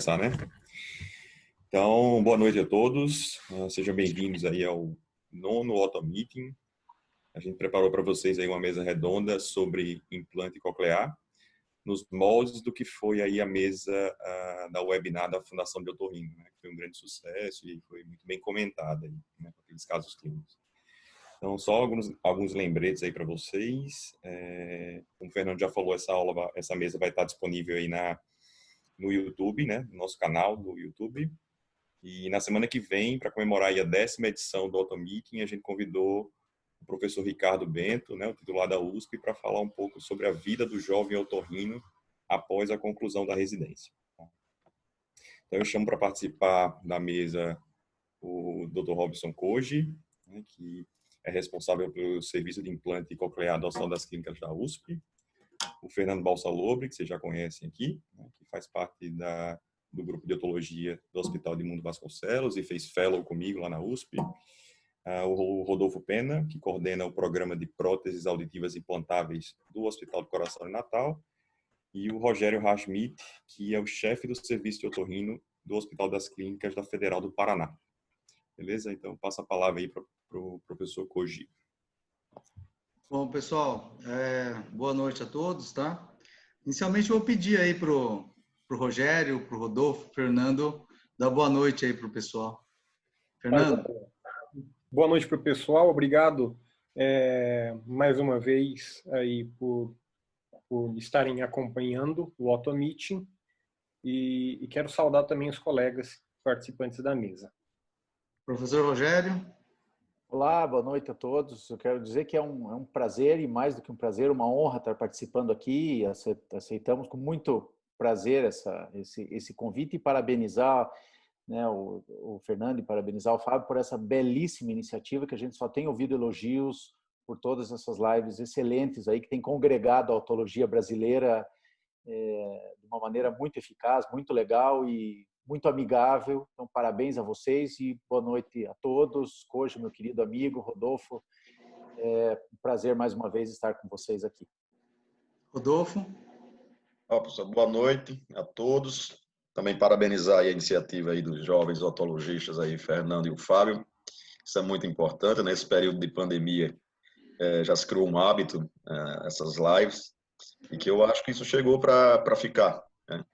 Começar, né? Então, boa noite a todos. Sejam bem-vindos aí ao nono Auto Meeting. A gente preparou para vocês aí uma mesa redonda sobre implante coclear, nos moldes do que foi aí a mesa da webinar da Fundação de Otorrino, né? Que foi um grande sucesso e foi muito bem comentada aí, né? Com aqueles casos clínicos. Então, só alguns lembretes aí para vocês. Como o Fernando já falou, essa mesa vai estar disponível aí no YouTube, né? No nosso canal do YouTube. E na semana que vem, para comemorar aí a 10ª edição do Auto Meeting, a gente convidou o professor Ricardo Bento, né, o titular da USP, para falar um pouco sobre a vida do jovem otorrino após a conclusão da residência. Então, eu chamo para participar da mesa o Dr. Robson Koji, né, que é responsável pelo serviço de implante coclear adoção das clínicas da USP, o Fernando Balsalobre, que vocês já conhecem aqui, né, que faz parte do grupo de otologia do Hospital de Mundo Vasconcelos e fez fellow comigo lá na USP. O Rodolfo Pena, que coordena o programa de próteses auditivas implantáveis do Hospital do Coração de Natal. E o Rogério Rashmit, que é o chefe do serviço de otorrino do Hospital das Clínicas da Federal do Paraná. Beleza? Então, passa a palavra aí para o professor Koji. Bom, pessoal, boa noite a todos, tá? Inicialmente, eu vou pedir aí pro Rogério, pro Rodolfo, pro Fernando, dar boa noite aí pro pessoal. Fernando? Boa noite para o pessoal, obrigado mais uma vez aí por estarem acompanhando o Auto Meeting e quero saudar também os colegas participantes da mesa. Professor Rogério? Olá, boa noite a todos. Eu quero dizer que é um prazer e mais do que um prazer, uma honra estar participando aqui. Aceitamos com muito prazer esse convite e parabenizar, né, o Fernando e parabenizar o Fábio por essa belíssima iniciativa que a gente só tem ouvido elogios por todas essas lives excelentes aí que tem congregado a otologia brasileira de uma maneira muito eficaz, muito legal e muito amigável. Então, parabéns a vocês e boa noite a todos. Koji, meu querido amigo, Rodolfo, um prazer mais uma vez estar com vocês aqui. Rodolfo? Professor, boa noite a todos. Também parabenizar a iniciativa aí dos jovens otologistas aí, Fernando e o Fábio. Isso é muito importante. Nesse período de pandemia, já se criou um hábito, essas lives, e que eu acho que isso chegou para ficar, né?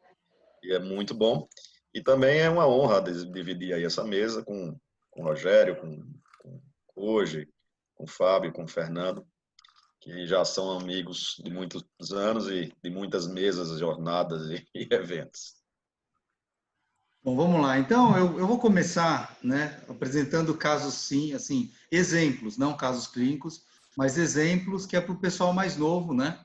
E é muito bom. E também é uma honra dividir aí essa mesa com o Rogério, com hoje, com o Fábio, com o Fernando, que já são amigos de muitos anos e de muitas mesas, jornadas e eventos. Bom, vamos lá. Então, eu vou começar, né, apresentando casos, sim, assim, exemplos, não casos clínicos, mas exemplos que é para o pessoal mais novo, né,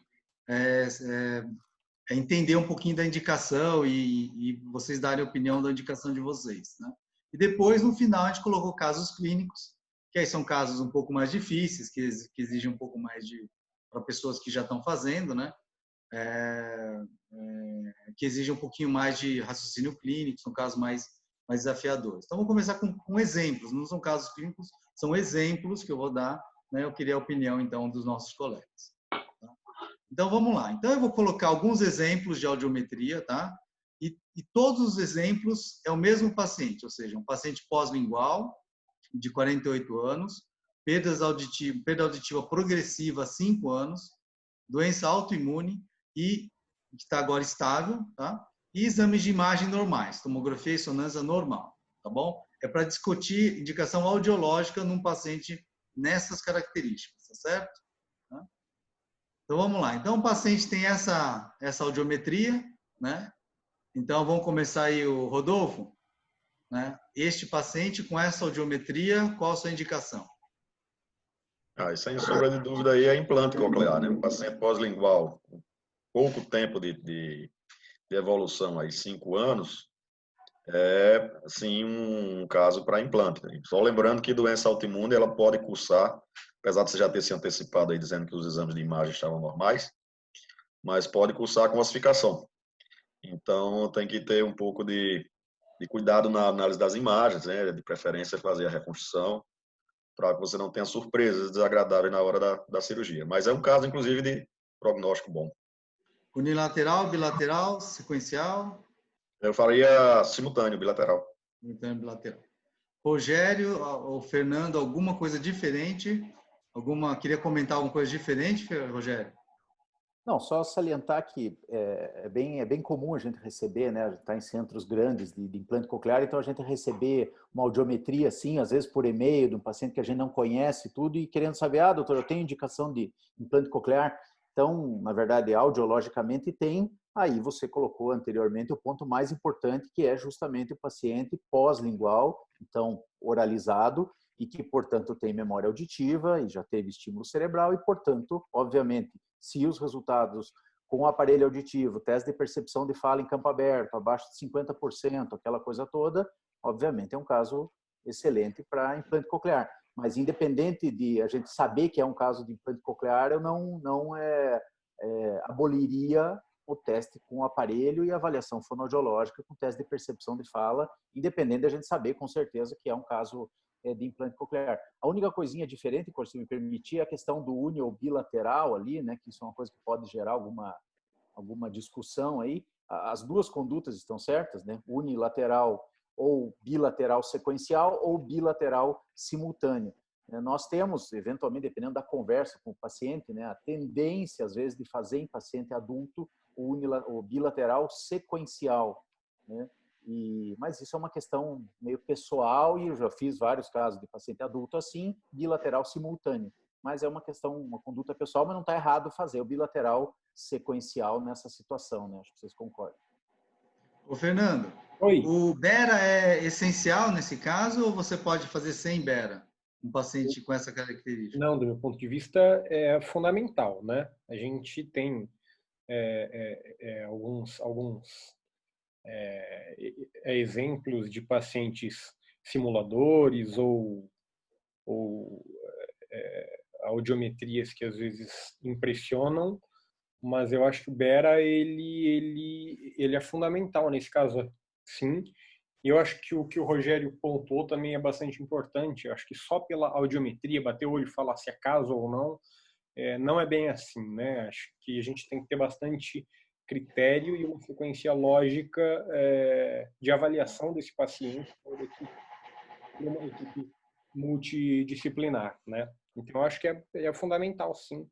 entender um pouquinho da indicação e vocês darem a opinião da indicação de vocês, né? E depois, no final, a gente colocou casos clínicos, que aí são casos um pouco mais difíceis, que exigem um pouco mais para pessoas que já estão fazendo, né? Que exigem um pouquinho mais de raciocínio clínico, são casos mais desafiadores. Então, vamos começar com exemplos, não são casos clínicos, são exemplos que eu vou dar, né? Eu queria a opinião, então, dos nossos colegas. Tá? Então, vamos lá. Então, eu vou colocar alguns exemplos de audiometria, tá? E todos os exemplos é o mesmo paciente, ou seja, um paciente pós-lingual, de 48 anos, perda auditiva progressiva, 5 anos, doença autoimune e que está agora estável, tá? E exames de imagem normais, tomografia e ressonância normal, tá bom? É para discutir indicação audiológica num paciente nessas características, tá certo? Tá? Então, vamos lá. Então, o paciente tem essa audiometria, né? Então, vamos começar aí o Rodolfo, né? Este paciente com essa audiometria, qual a sua indicação? Sem sombra de dúvida aí é implante coclear, né? Um paciente pós-lingual, pouco tempo de evolução, aí 5 anos, é, assim, um caso para implante, né? Só lembrando que doença autoimune, ela pode cursar, apesar de você já ter se antecipado aí dizendo que os exames de imagem estavam normais, mas pode cursar com ossificação. Então, tem que ter um pouco de cuidado na análise das imagens, né? De preferência fazer a reconstrução, para que você não tenha surpresas desagradáveis na hora da cirurgia. Mas é um caso, inclusive, de prognóstico bom. Unilateral, bilateral, sequencial? Eu faria simultâneo, bilateral. Então, bilateral. Rogério ou Fernando, alguma coisa diferente? Queria comentar alguma coisa diferente, Rogério? Não, só salientar que é bem comum a gente receber, né? A gente está em centros grandes de implante coclear, então a gente receber uma audiometria, assim, às vezes por e-mail, de um paciente que a gente não conhece tudo e querendo saber, doutor, eu tenho indicação de implante coclear. Então, na verdade, audiologicamente tem. Aí você colocou anteriormente o ponto mais importante, que é justamente o paciente pós-lingual, então oralizado, e que, portanto, tem memória auditiva e já teve estímulo cerebral e, portanto, obviamente, se os resultados com o aparelho auditivo, teste de percepção de fala em campo aberto, abaixo de 50%, aquela coisa toda, obviamente é um caso excelente para implante coclear. Mas independente de a gente saber que é um caso de implante coclear, eu não aboliria o teste com o aparelho e a avaliação fonoaudiológica com o teste de percepção de fala, independente de a gente saber com certeza que é um caso de implante coclear. A única coisinha diferente, se me permitir, é a questão do uni ou bilateral ali, né, que isso é uma coisa que pode gerar alguma discussão aí. As duas condutas estão certas, né? Unilateral ou bilateral sequencial ou bilateral simultâneo. Nós temos, eventualmente, dependendo da conversa com o paciente, né, a tendência, às vezes, de fazer em paciente adulto o bilateral sequencial, né? Mas isso é uma questão meio pessoal e eu já fiz vários casos de paciente adulto assim, bilateral simultâneo. Mas é uma questão, uma conduta pessoal, mas não está errado fazer o bilateral sequencial nessa situação, né? Acho que vocês concordam. Ô, Fernando, Oi. o BERA é essencial nesse caso ou você pode fazer sem BERA? Um paciente com essa característica? Não, do meu ponto de vista, é fundamental, né? A gente tem alguns exemplos de pacientes simuladores ou audiometrias que às vezes impressionam, mas eu acho que o BERA ele é fundamental nesse caso, sim. E eu acho que o que o Rogério pontuou também é bastante importante. Eu acho que só pela audiometria, bater o olho e falar se é caso ou não, não é bem assim, né? Acho que a gente tem que ter bastante critério e uma sequência lógica de avaliação desse paciente por uma equipe multidisciplinar, né? Então, eu acho que é fundamental, sim,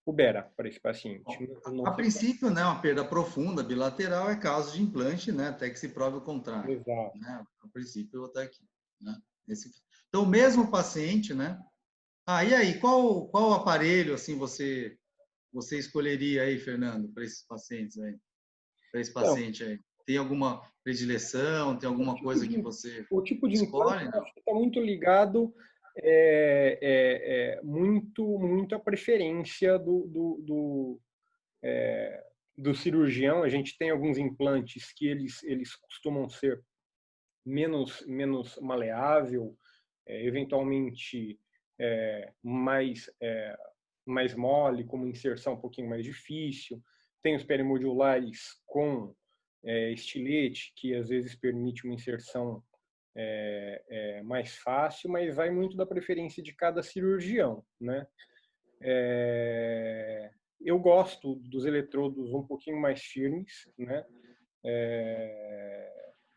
o BERA para esse paciente. A princípio, né, uma perda profunda bilateral é caso de implante, né, até que se prove o contrário. Exato. Né? A princípio, eu vou estar aqui. Né? Então, o mesmo paciente, né? E aí, qual aparelho assim você escolheria aí, Fernando, para esses pacientes aí? Para esse paciente aí? Tem alguma predileção? Tem alguma coisa que você o tipo de escolhe? implante acho que está muito ligado muito à preferência do cirurgião. A gente tem alguns implantes que eles costumam ser menos maleável, eventualmente mais mole, com uma inserção um pouquinho mais difícil. Tem os perimodulares com estilete, que às vezes permite uma inserção mais fácil, mas vai muito da preferência de cada cirurgião, né? Eu gosto dos eletrodos um pouquinho mais firmes, né?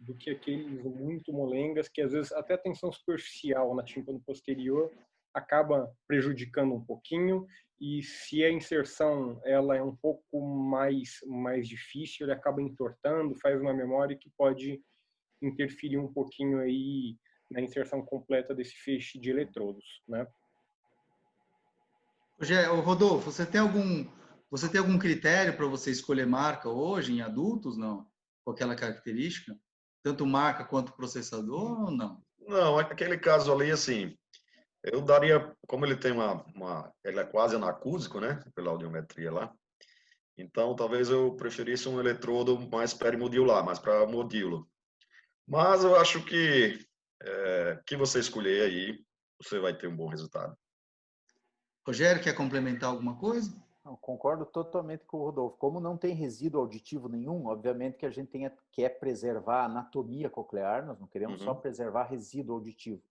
Do que aqueles muito molengas, que às vezes até a tensão superficial na tímpano posterior acaba prejudicando um pouquinho, e se a inserção ela é um pouco mais difícil, ele acaba entortando, faz uma memória que pode interferir um pouquinho aí na inserção completa desse feixe de eletrodos, né? Rodolfo, você tem algum critério para você escolher marca hoje em adultos, não? Com aquela característica? Tanto marca quanto processador ou não? Não, aquele caso ali, assim, eu daria, como ele tem ele é quase anacúsico, né, pela audiometria lá, então talvez eu preferisse um eletrodo mais perimodiolar, mais para modilo. Mas eu acho que você escolher aí, você vai ter um bom resultado. Rogério, quer complementar alguma coisa? Não, concordo totalmente com o Rodolfo. Como não tem resíduo auditivo nenhum, obviamente que a gente quer preservar a anatomia coclear, nós não queremos só preservar resíduo auditivo.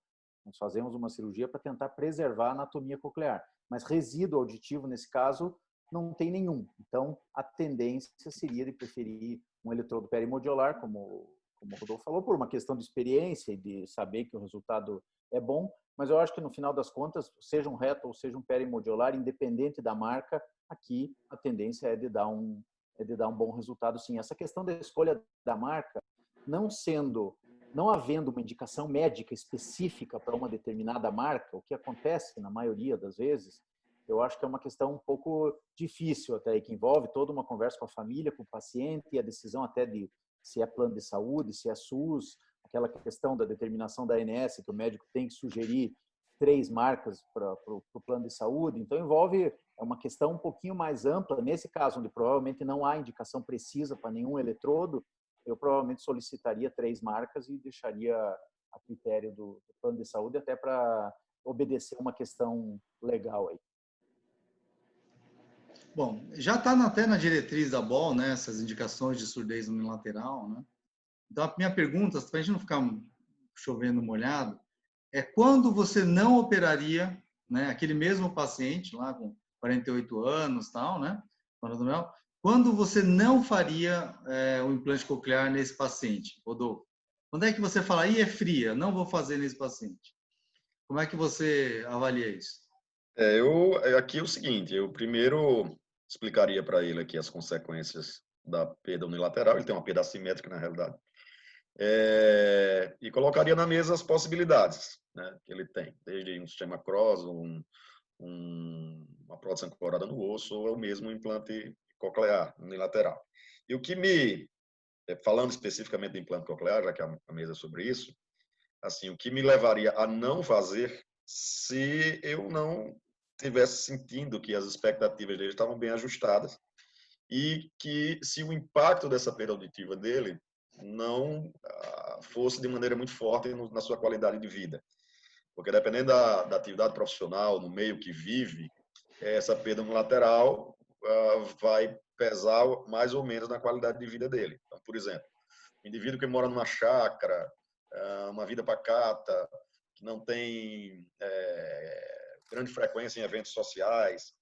Nós fazemos uma cirurgia para tentar preservar a anatomia coclear. Mas resíduo auditivo, nesse caso, não tem nenhum. Então, a tendência seria de preferir um eletrodo perimodiolar, como o Rodolfo falou, por uma questão de experiência e de saber que o resultado é bom, mas eu acho que no final das contas, seja um reto ou seja um perimodiolar, independente da marca, aqui a tendência é de dar um bom resultado, sim. Essa questão da escolha da marca, não havendo uma indicação médica específica para uma determinada marca, o que acontece na maioria das vezes, eu acho que é uma questão um pouco difícil até, que envolve toda uma conversa com a família, com o paciente, e a decisão até de se é plano de saúde, se é SUS, aquela questão da determinação da ANS, que o médico tem que sugerir 3 marcas para o plano de saúde. Então, envolve uma questão um pouquinho mais ampla. Nesse caso, onde provavelmente não há indicação precisa para nenhum eletrodo, eu provavelmente solicitaria 3 marcas e deixaria a critério do plano de saúde, até para obedecer uma questão legal aí. Bom, já está até na diretriz da BOL, né, essas indicações de surdez unilateral, né? Então, a minha pergunta, para a gente não ficar chovendo molhado, é quando você não operaria, né, aquele mesmo paciente lá com 48 anos, tal, né, quando você não faria o implante coclear nesse paciente, Rodolfo? Quando é que você fala, é fria, não vou fazer nesse paciente? Como é que você avalia isso? Aqui é o seguinte, eu primeiro explicaria para ele aqui as consequências da perda unilateral, ele tem uma perda assimétrica na realidade, e colocaria na mesa as possibilidades, né, que ele tem, desde um sistema cross, uma prótese ancorada no osso, ou é o mesmo implante coclear unilateral. E o que falando especificamente do implante coclear, já que a mesa é sobre isso, assim, o que me levaria a não fazer se eu não estivesse sentindo que as expectativas dele estavam bem ajustadas e que se o impacto dessa perda auditiva dele não fosse de maneira muito forte na sua qualidade de vida. Porque dependendo da atividade profissional, no meio que vive, essa perda unilateral vai pesar mais ou menos na qualidade de vida dele. Então, por exemplo, um indivíduo que mora numa chácara, uma vida pacata, que não tem grande frequência em eventos sociais,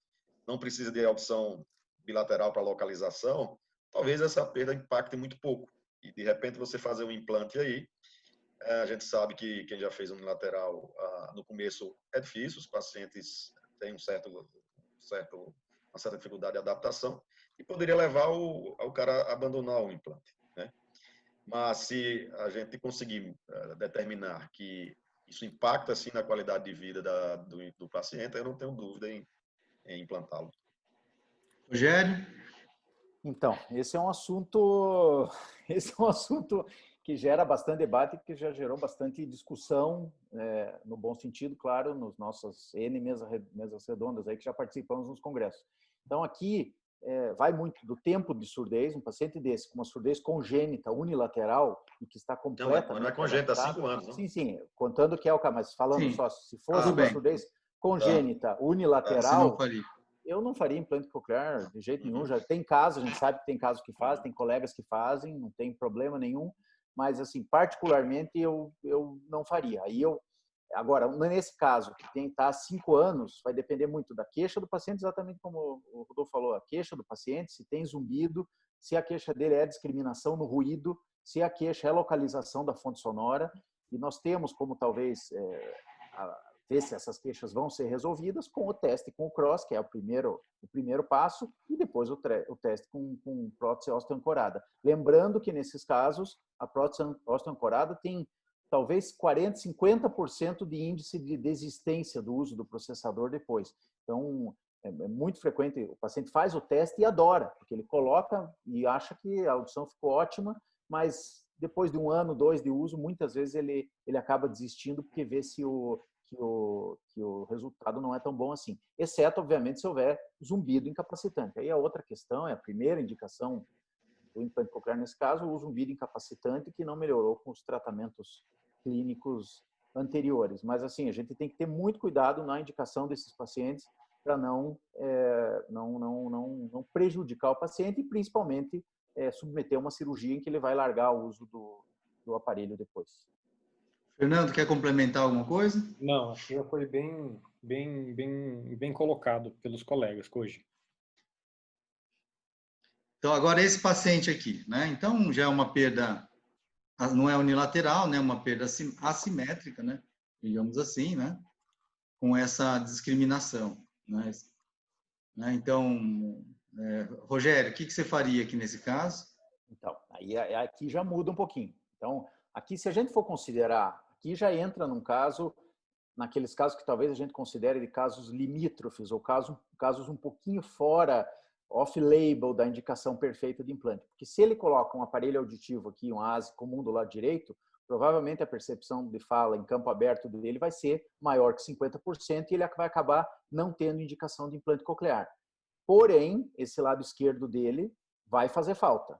não precisa de audição bilateral para localização, talvez essa perda impacte muito pouco. E, de repente, você fazer um implante aí, a gente sabe que quem já fez unilateral no começo é difícil, os pacientes têm uma certa dificuldade de adaptação e poderia levar o cara a abandonar o implante, né? Mas se a gente conseguir determinar que isso impacta assim na qualidade de vida do paciente, eu não tenho dúvida em implantá-lo. Rogério? Então, esse é um assunto que gera bastante debate, que já gerou bastante discussão, no bom sentido, claro, nos nossas mesas redondas aí que já participamos nos congressos. Então, aqui vai muito do tempo de surdez, um paciente desse com uma surdez congênita unilateral e que está completamente não é congênita há 5 anos, não? Sim, contando que é o caso, mas falando Sim. só, se fosse uma surdez congênita unilateral, eu não faria implante coclear de jeito nenhum. Já tem casos, a gente sabe que tem casos que fazem, tem colegas que fazem, não tem problema nenhum, mas assim, particularmente eu não faria. Agora, nesse caso, que está há 5 anos, vai depender muito da queixa do paciente, exatamente como o Rodolfo falou, a queixa do paciente, se tem zumbido, se a queixa dele é discriminação no ruído, se a queixa é localização da fonte sonora, e nós temos como talvez ver se essas queixas vão ser resolvidas com o teste com o cross, que é o primeiro passo, e depois o teste com prótese osteoancorada. Lembrando que, nesses casos, a prótese osteoancorada tem talvez 40%, 50% de índice de desistência do uso do processador depois. Então, é muito frequente, o paciente faz o teste e adora, porque ele coloca e acha que a audição ficou ótima, mas depois de 1 ano, 2 de uso, muitas vezes ele acaba desistindo porque vê que o resultado não é tão bom assim. Exceto, obviamente, se houver zumbido incapacitante. Aí a outra questão, a primeira indicação do implante coclear nesse caso, o zumbido incapacitante que não melhorou com os tratamentos clínicos anteriores. Mas, assim, a gente tem que ter muito cuidado na indicação desses pacientes para não prejudicar o paciente e, principalmente, submeter a uma cirurgia em que ele vai largar o uso do aparelho depois. Fernando, quer complementar alguma coisa? Não, acho que já foi bem colocado pelos colegas hoje. Então, agora esse paciente aqui, né? Então, já é uma perda, não é unilateral, né? Uma perda assimétrica, né? Digamos assim, né? Com essa discriminação, né? Então, Rogério, o que você faria aqui nesse caso? Então, aí aqui já muda um pouquinho. Então, aqui, se a gente for considerar, aqui já entra num caso, naqueles casos que talvez a gente considere de casos limítrofes, ou casos um pouquinho fora, off-label da indicação perfeita de implante. Porque se ele coloca um aparelho auditivo aqui, um ASI comum do lado direito, provavelmente a percepção de fala em campo aberto dele vai ser maior que 50% e ele vai acabar não tendo indicação de implante coclear. Porém, esse lado esquerdo dele vai fazer falta,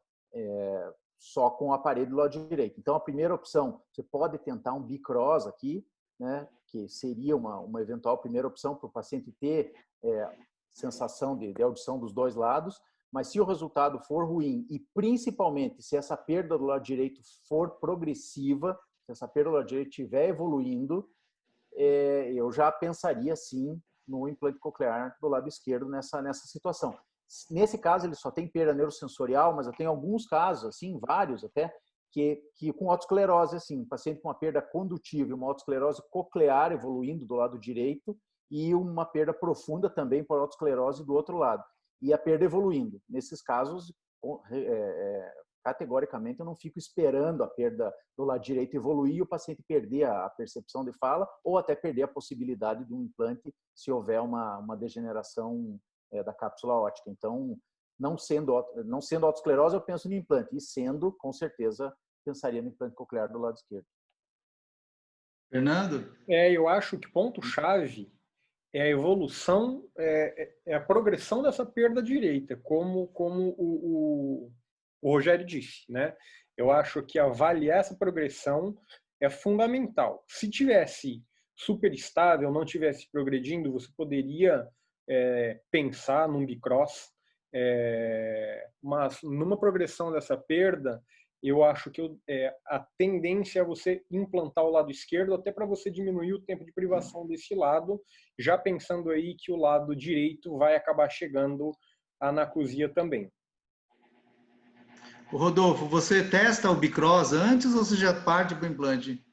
só com o aparelho do lado direito. Então, a primeira opção, você pode tentar um bicross aqui, né, que seria uma eventual primeira opção para o paciente ter sensação de audição dos dois lados, mas se o resultado for ruim e principalmente se essa perda do lado direito for progressiva, se essa perda do lado direito estiver evoluindo, eu já pensaria sim no implante coclear do lado esquerdo nessa situação. Nesse caso ele só tem perda neurosensorial, mas eu tenho alguns casos, assim, vários até, que com autoesclerose, assim, um paciente com uma perda condutiva e uma autoesclerose coclear evoluindo do lado direito e uma perda profunda também por autoesclerose do outro lado. E a perda evoluindo. Nesses casos, categoricamente, eu não fico esperando a perda do lado direito evoluir e o paciente perder a percepção de fala ou até perder a possibilidade de um implante se houver uma degeneração da cápsula óptica. Então, não sendo autoesclerose, eu penso no implante. E sendo, com certeza, pensaria no implante coclear do lado esquerdo. Fernando? Eu acho que ponto-chave é a evolução, a progressão dessa perda direita, como o Rogério disse, né? Eu acho que avaliar essa progressão é fundamental. Se tivesse super estável, não tivesse progredindo, você poderia pensar num bicross, mas numa progressão dessa perda, eu acho que a tendência é você implantar o lado esquerdo, até para você diminuir o tempo de privação desse lado, já pensando aí que o lado direito vai acabar chegando à anacusia também. Rodolfo, você testa o bicross antes ou você já parte para o implante?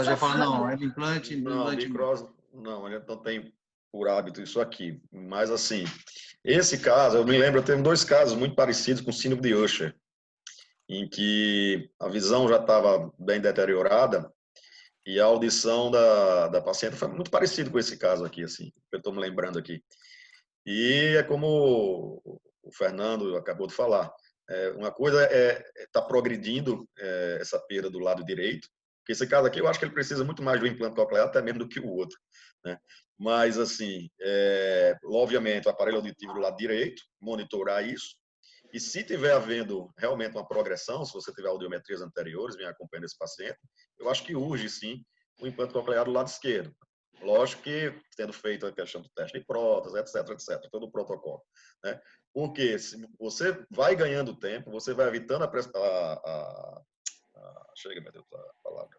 Já fala, não, é do implante. Não, bicross, não, a gente não tem por hábito isso aqui. Mas, assim, esse caso, eu me lembro, eu tenho dois casos muito parecidos com síndrome de Usher, em que a visão já estava bem deteriorada e a audição da paciente foi muito parecida com esse caso aqui, assim, que eu estou me lembrando aqui. E é como o Fernando acabou de falar, uma coisa tá progredindo essa perda do lado direito, porque esse caso aqui eu acho que ele precisa muito mais do implante coclear até mesmo do que o outro, né? Mas, assim, obviamente, o aparelho auditivo do lado direito, monitorar isso, e se tiver havendo realmente uma progressão, se você tiver audiometrias anteriores, vem acompanhando esse paciente, eu acho que urge, sim, o implante coclear do lado esquerdo. Lógico que tendo feito a questão do teste de prótese, etc., todo o protocolo, né? Porque se você vai ganhando tempo, você vai evitando chega, meu Deus, a palavra.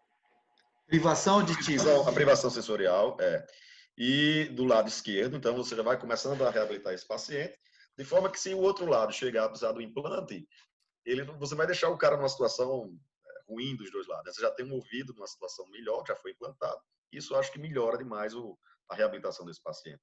Privação auditiva. A privação sensorial, e do lado esquerdo, então você já vai começando a reabilitar esse paciente, de forma que se o outro lado chegar a precisar do implante, você vai deixar o cara numa situação ruim dos dois lados. Você já tem um ouvido numa situação melhor, já foi implantado. Isso eu acho que melhora demais a reabilitação desse paciente.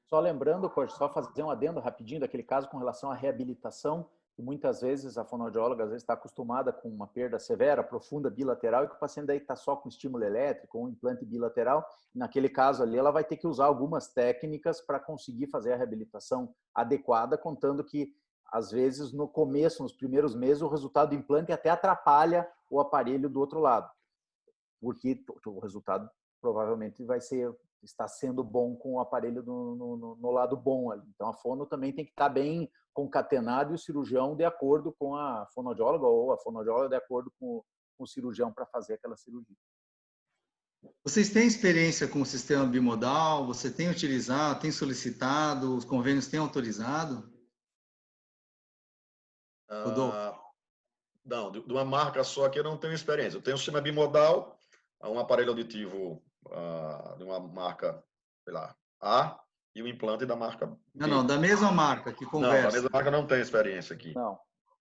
Só lembrando, só fazer um adendo rapidinho daquele caso com relação à reabilitação, que muitas vezes a fonoaudióloga às vezes está acostumada com uma perda severa, profunda, bilateral, e que o paciente daí está só com estímulo elétrico, um implante bilateral. Naquele caso ali, ela vai ter que usar algumas técnicas para conseguir fazer a reabilitação adequada, contando que, às vezes, no começo, nos primeiros meses, o resultado do implante até atrapalha o aparelho do outro lado, porque o resultado provavelmente está sendo bom com o aparelho no lado bom ali. Então, a fono também tem que estar bem concatenado e o cirurgião de acordo com a fonoaudióloga ou a fonoaudióloga de acordo com o cirurgião para fazer aquela cirurgia. Vocês têm experiência com o sistema bimodal? Você tem utilizado, tem solicitado, os convênios têm autorizado? Não, de uma marca só aqui eu não tenho experiência. Eu tenho um sistema bimodal, um aparelho auditivo de uma marca, sei lá, A, e o implante da marca B. Não, da mesma marca que Não, conversa. da mesma marca não tem experiência aqui. Não.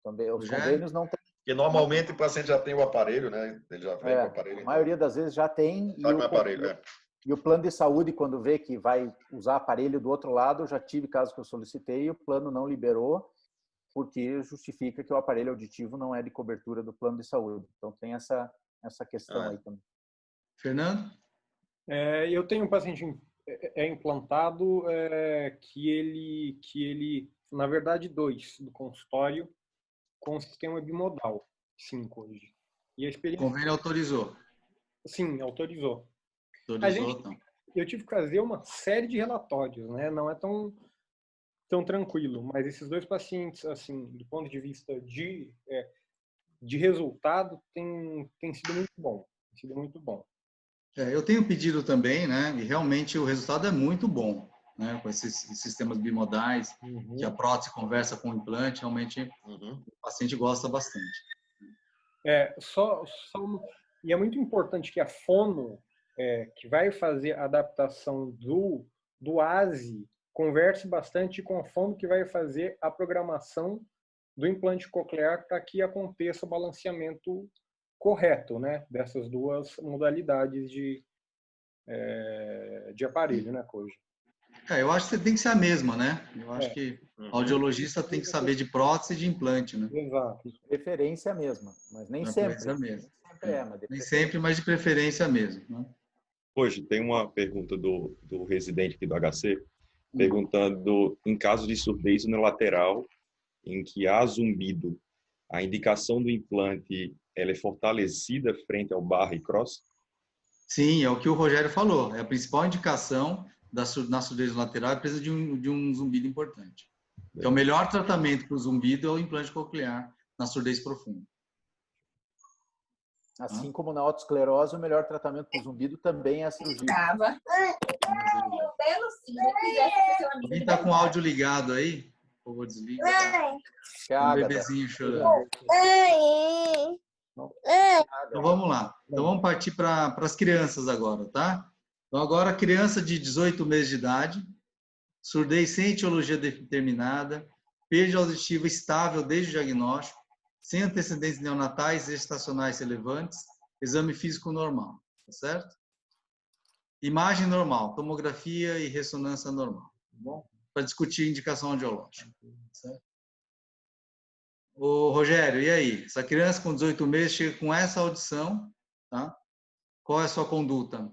Também, os Rogério? convênios não têm. Porque normalmente o paciente já tem o aparelho, né? Ele já vem com o aparelho. A maioria das vezes já tem. Tá com o aparelho, E o plano de saúde, quando vê que vai usar aparelho do outro lado, eu já tive casos que eu solicitei e o plano não liberou, porque justifica que o aparelho auditivo não é de cobertura do plano de saúde. Então tem essa questão aí também. Fernando? Eu tenho um paciente implantado que ele, na verdade, 2 do consultório com sistema bimodal, 5 hoje. E a O experiência, convênio autorizou. sim, autorizou. Autorizou, então. Eu tive que fazer uma série de relatórios, né? Não é tão tranquilo, mas esses 2 pacientes, assim, do ponto de vista de resultado, tem sido muito bom. Tem sido muito bom. Eu tenho pedido também, né? E realmente o resultado é muito bom, né? Com esses sistemas bimodais, que a prótese conversa com o implante, realmente o paciente gosta bastante. E é muito importante que a fono, que vai fazer a adaptação do ASI, converse bastante com a fono que vai fazer a programação do implante coclear para que aconteça o balanceamento correto, né, dessas 2 modalidades de aparelho, né, Koji? Eu acho que você tem que ser a mesma, né? Eu acho que o audiologista tem que saber de prótese e de implante, né? Exato. De preferência mesmo, mas nem sempre. Mesmo. Mas Nem sempre, mas de preferência mesmo. Né? Hoje tem uma pergunta do residente aqui do HC, perguntando, em caso de surdez unilateral, em que há zumbido, a indicação do implante ela é fortalecida frente ao barra e cross? Sim, é o que o Rogério falou. É a principal indicação na surdez lateral, é a presença de um zumbido importante. Então, o melhor tratamento para o zumbido é o implante coclear na surdez profunda. Assim como na otosclerose, o melhor tratamento para o zumbido também é a cirurgia. Alguém está com o áudio ligado aí? Por favor, desliga. Um bebezinho chorando. Então vamos lá. Então vamos partir para as crianças agora, tá? Então agora criança de 18 meses de idade, surdez sem etiologia determinada, perda auditiva estável desde o diagnóstico, sem antecedentes neonatais e gestacionais relevantes, exame físico normal, tá certo? Imagem normal, tomografia e ressonância normal, tá bom? Para discutir indicação audiológica, certo? Ô, Rogério, e aí? Essa criança com 18 meses chega com essa audição, tá? Qual é a sua conduta?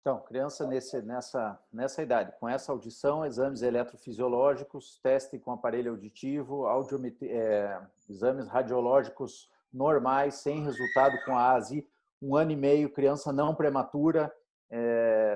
Então, criança nessa idade, com essa audição, exames eletrofisiológicos, teste com aparelho auditivo, exames radiológicos normais, sem resultado com a ASI, 1 ano e meio, criança não prematura,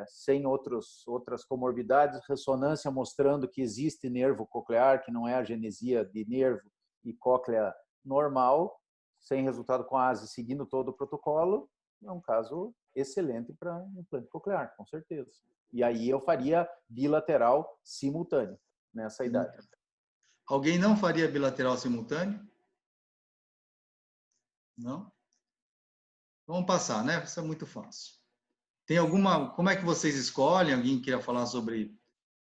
sem outras comorbidades, ressonância mostrando que existe nervo coclear, que não é a genesia de nervo e cóclea normal, sem resultado com a ASI, seguindo todo o protocolo, é um caso excelente para implante coclear, com certeza. E aí eu faria bilateral simultâneo nessa idade. Alguém não faria bilateral simultâneo? Não? Vamos passar, né? Isso é muito fácil. Tem alguma... Como é que vocês escolhem? Alguém queria falar sobre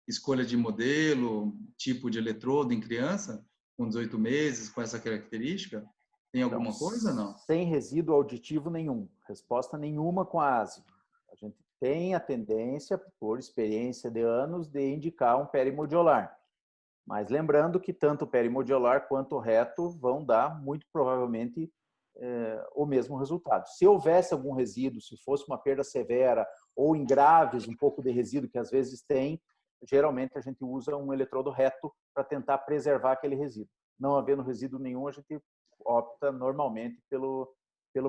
escolha de modelo, tipo de eletrodo em criança, com 18 meses, com essa característica? Tem alguma coisa ou não? Sem resíduo auditivo nenhum. Resposta nenhuma com a ASI. A gente tem a tendência, por experiência de anos, de indicar um perimodiolar. Mas lembrando que tanto o perimodiolar quanto o reto vão dar, muito provavelmente, o mesmo resultado. Se houvesse algum resíduo, se fosse uma perda severa ou em graves, um pouco de resíduo que às vezes tem, geralmente a gente usa um eletrodo reto para tentar preservar aquele resíduo. Não havendo resíduo nenhum, a gente opta normalmente pelo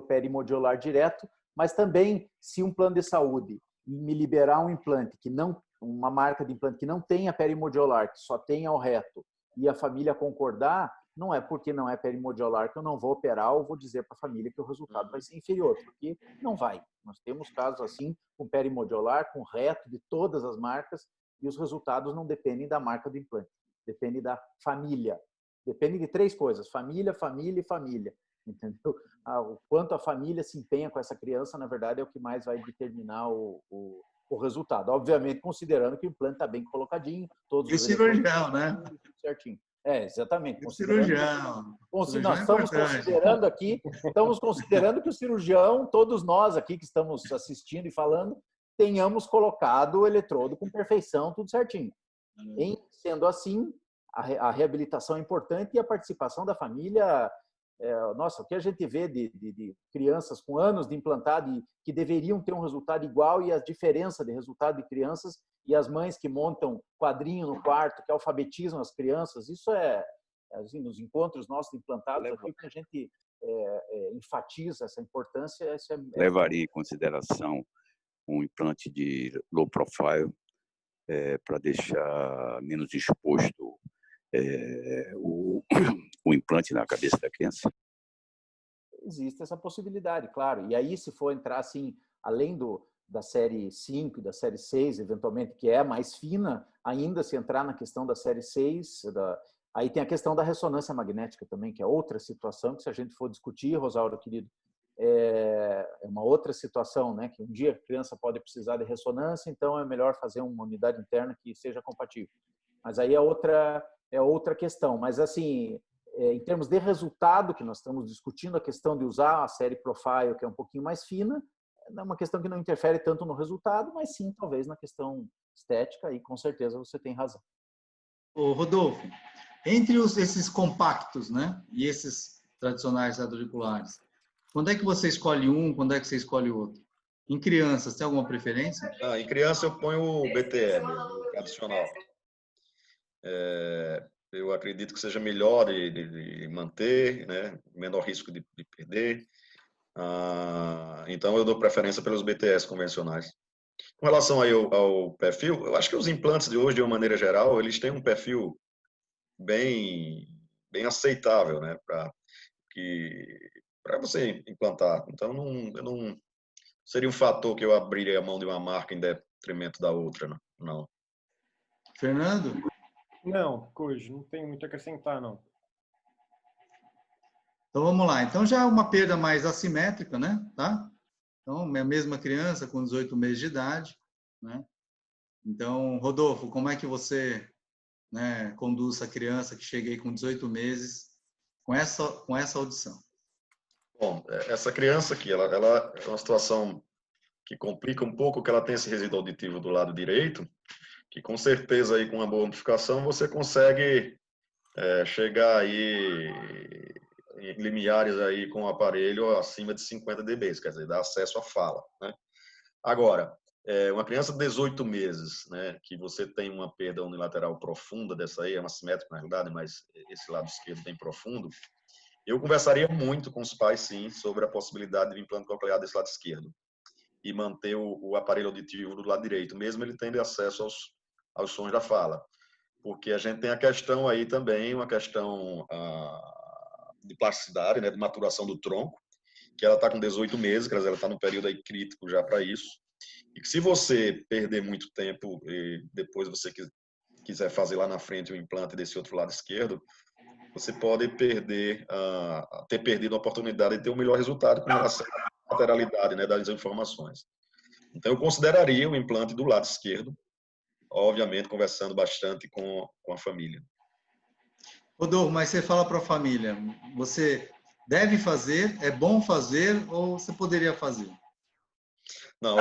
perimodiolar direto, mas também se um plano de saúde me liberar um implante uma marca de implante que não tenha perimodiolar, que só tenha o reto, e a família concordar, não é porque não é perimodiolar que eu não vou operar ou vou dizer para a família que o resultado vai ser inferior, porque não vai. Nós temos casos assim, com perimodiolar, com reto de todas as marcas, e os resultados não dependem da marca do implante, depende da família. Depende de 3 coisas: família, família e família. Entendeu? O quanto a família se empenha com essa criança, na verdade, é o que mais vai determinar o o resultado. Obviamente, considerando que o implante está bem colocadinho, todos E o os cirurgião, né? certinho. Exatamente. E o cirurgião. Nós Cirurgião é estamos importante. considerando aqui, estamos considerando que o cirurgião, todos nós aqui que estamos assistindo e falando, tenhamos colocado o eletrodo com perfeição, tudo certinho. Sendo assim, a reabilitação é importante e a participação da família. Nossa, o que a gente vê de crianças com anos de implantado e que deveriam ter um resultado igual, e a diferença de resultado de crianças, e as mães que montam quadrinho no quarto, que alfabetizam as crianças, isso assim, nos encontros nossos de implantados, aqui que a gente enfatiza essa importância. Levaria em consideração um implante de low profile para deixar menos exposto o implante na cabeça da criança? Existe essa possibilidade, claro. E aí, se for entrar assim, além da série 5 e da série 6, eventualmente, que é mais fina, ainda se entrar na questão da série 6, aí tem a questão da ressonância magnética também, que é outra situação que, se a gente for discutir, Rosauro, querido, é uma outra situação, né? Que um dia a criança pode precisar de ressonância, então é melhor fazer uma unidade interna que seja compatível. Mas aí é outra questão. Mas, assim, em termos de resultado, que nós estamos discutindo, a questão de usar a série Profile, que é um pouquinho mais fina, é uma questão que não interfere tanto no resultado, mas sim, talvez, na questão estética, e com certeza você tem razão. Ô, Rodolfo, entre esses compactos, né, e esses tradicionais auriculares, quando é que você escolhe um, quando é que você escolhe outro? Em crianças, tem alguma preferência? Em criança eu ponho o BTE mesmo, o tradicional. Eu acredito que seja melhor de manter, né? Menor risco de perder. Então eu dou preferência pelos BTS convencionais. Com relação aí ao perfil, eu acho que os implantes de hoje, de uma maneira geral, eles têm um perfil bem aceitável, né? Para você implantar. Então não seria um fator que eu abriria a mão de uma marca em detrimento da outra, não. Fernando? Não, hoje não tem muito a acrescentar, não. Então vamos lá. Então já é uma perda mais assimétrica, né? Tá? Então, a mesma criança com 18 meses de idade, né? Então, Rodolfo, como é que você, né, conduz a criança que chega aí com 18 meses com essa audição? Bom, essa criança aqui, ela é uma situação que complica um pouco, que ela tem esse resíduo auditivo do lado direito, que com certeza aí com uma boa amplificação você consegue chegar aí em limiares aí com o aparelho acima de 50 dB, quer dizer, dá acesso à fala, né? Agora, uma criança de 18 meses, né, que você tem uma perda unilateral profunda dessa aí, é uma simétrica na realidade, mas esse lado esquerdo bem profundo, eu conversaria muito com os pais, sim, sobre a possibilidade de implante coclear desse lado esquerdo e manter o aparelho auditivo do lado direito, mesmo ele tendo acesso aos sons da fala. Porque a gente tem a questão aí também, uma questão de plasticidade, né, de maturação do tronco, que ela está com 18 meses, quer dizer, ela está no período aí crítico já para isso. E que se você perder muito tempo e depois você quiser fazer lá na frente o implante desse outro lado esquerdo, você pode ter perdido a oportunidade de ter um melhor resultado com relação à lateralidade, né, das informações. Então, eu consideraria o implante do lado esquerdo, obviamente conversando bastante com a família. Rodolfo, mas você fala para a família, você deve fazer, é bom fazer ou você poderia fazer? Não,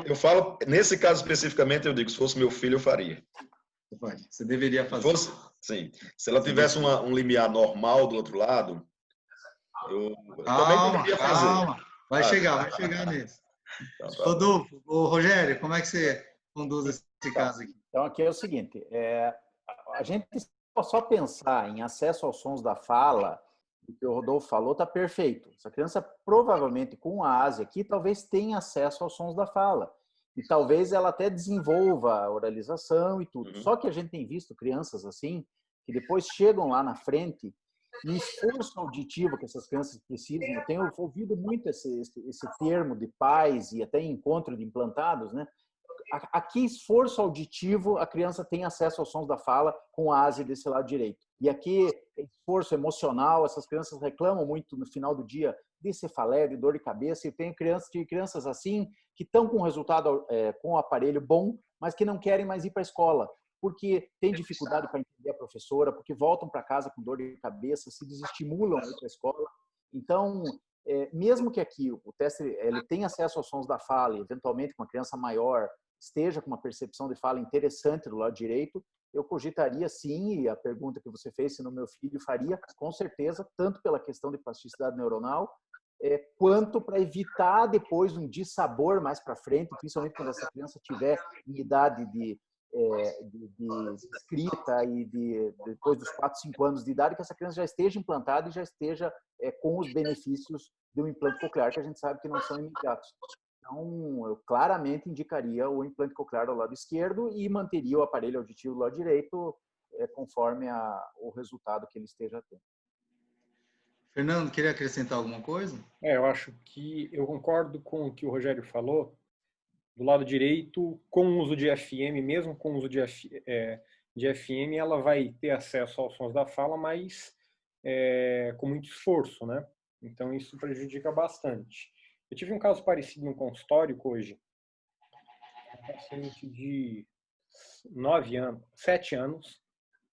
eu falo, nesse caso especificamente, eu digo, se fosse meu filho, eu faria. Você deveria fazer. Sim. Se ela tivesse um limiar normal do outro lado, eu também deveria fazer. Calma, vai chegar nisso. Rodolfo, Rogério, como é que você conduz esse caso aqui? Então, aqui é o seguinte, a gente só pensar em acesso aos sons da fala, o que o Rodolfo falou está perfeito. Essa criança, provavelmente, com a ASI aqui, talvez tenha acesso aos sons da fala. E talvez ela até desenvolva a oralização e tudo. Só que a gente tem visto crianças assim, que depois chegam lá na frente e o esforço auditivo que essas crianças precisam, eu tenho ouvido muito esse termo de pais e até encontro de implantados, né? Aqui, esforço auditivo, a criança tem acesso aos sons da fala com a ASI desse lado direito. E aqui, esforço emocional, essas crianças reclamam muito no final do dia de cefaleia, de dor de cabeça. E tem crianças assim que estão com resultado com o aparelho bom, mas que não querem mais ir para a escola, porque tem dificuldade para entender a professora, porque voltam para casa com dor de cabeça, se desestimulam a ir para a escola. Então, mesmo que aqui o teste ele tenha acesso aos sons da fala, e eventualmente com uma criança maior esteja com uma percepção de fala interessante do lado direito, eu cogitaria sim, e a pergunta que você fez, se no meu filho faria, com certeza, tanto pela questão de plasticidade neuronal, quanto para evitar depois um dissabor mais para frente, principalmente quando essa criança tiver em idade de escrita e depois dos 4, 5 anos de idade, que essa criança já esteja implantada e já esteja com os benefícios de um implante coclear, que a gente sabe que não são imediatos. Então, eu claramente indicaria o implante coclear do lado esquerdo e manteria o aparelho auditivo do lado direito, conforme o resultado que ele esteja tendo. Fernando, queria acrescentar alguma coisa? Eu acho que eu concordo com o que o Rogério falou. Do lado direito, com o uso de FM, mesmo com o uso de FM, ela vai ter acesso aos sons da fala, mas com muito esforço, né? Então, isso prejudica bastante. Eu tive um caso parecido no consultório hoje, um paciente de 7 anos,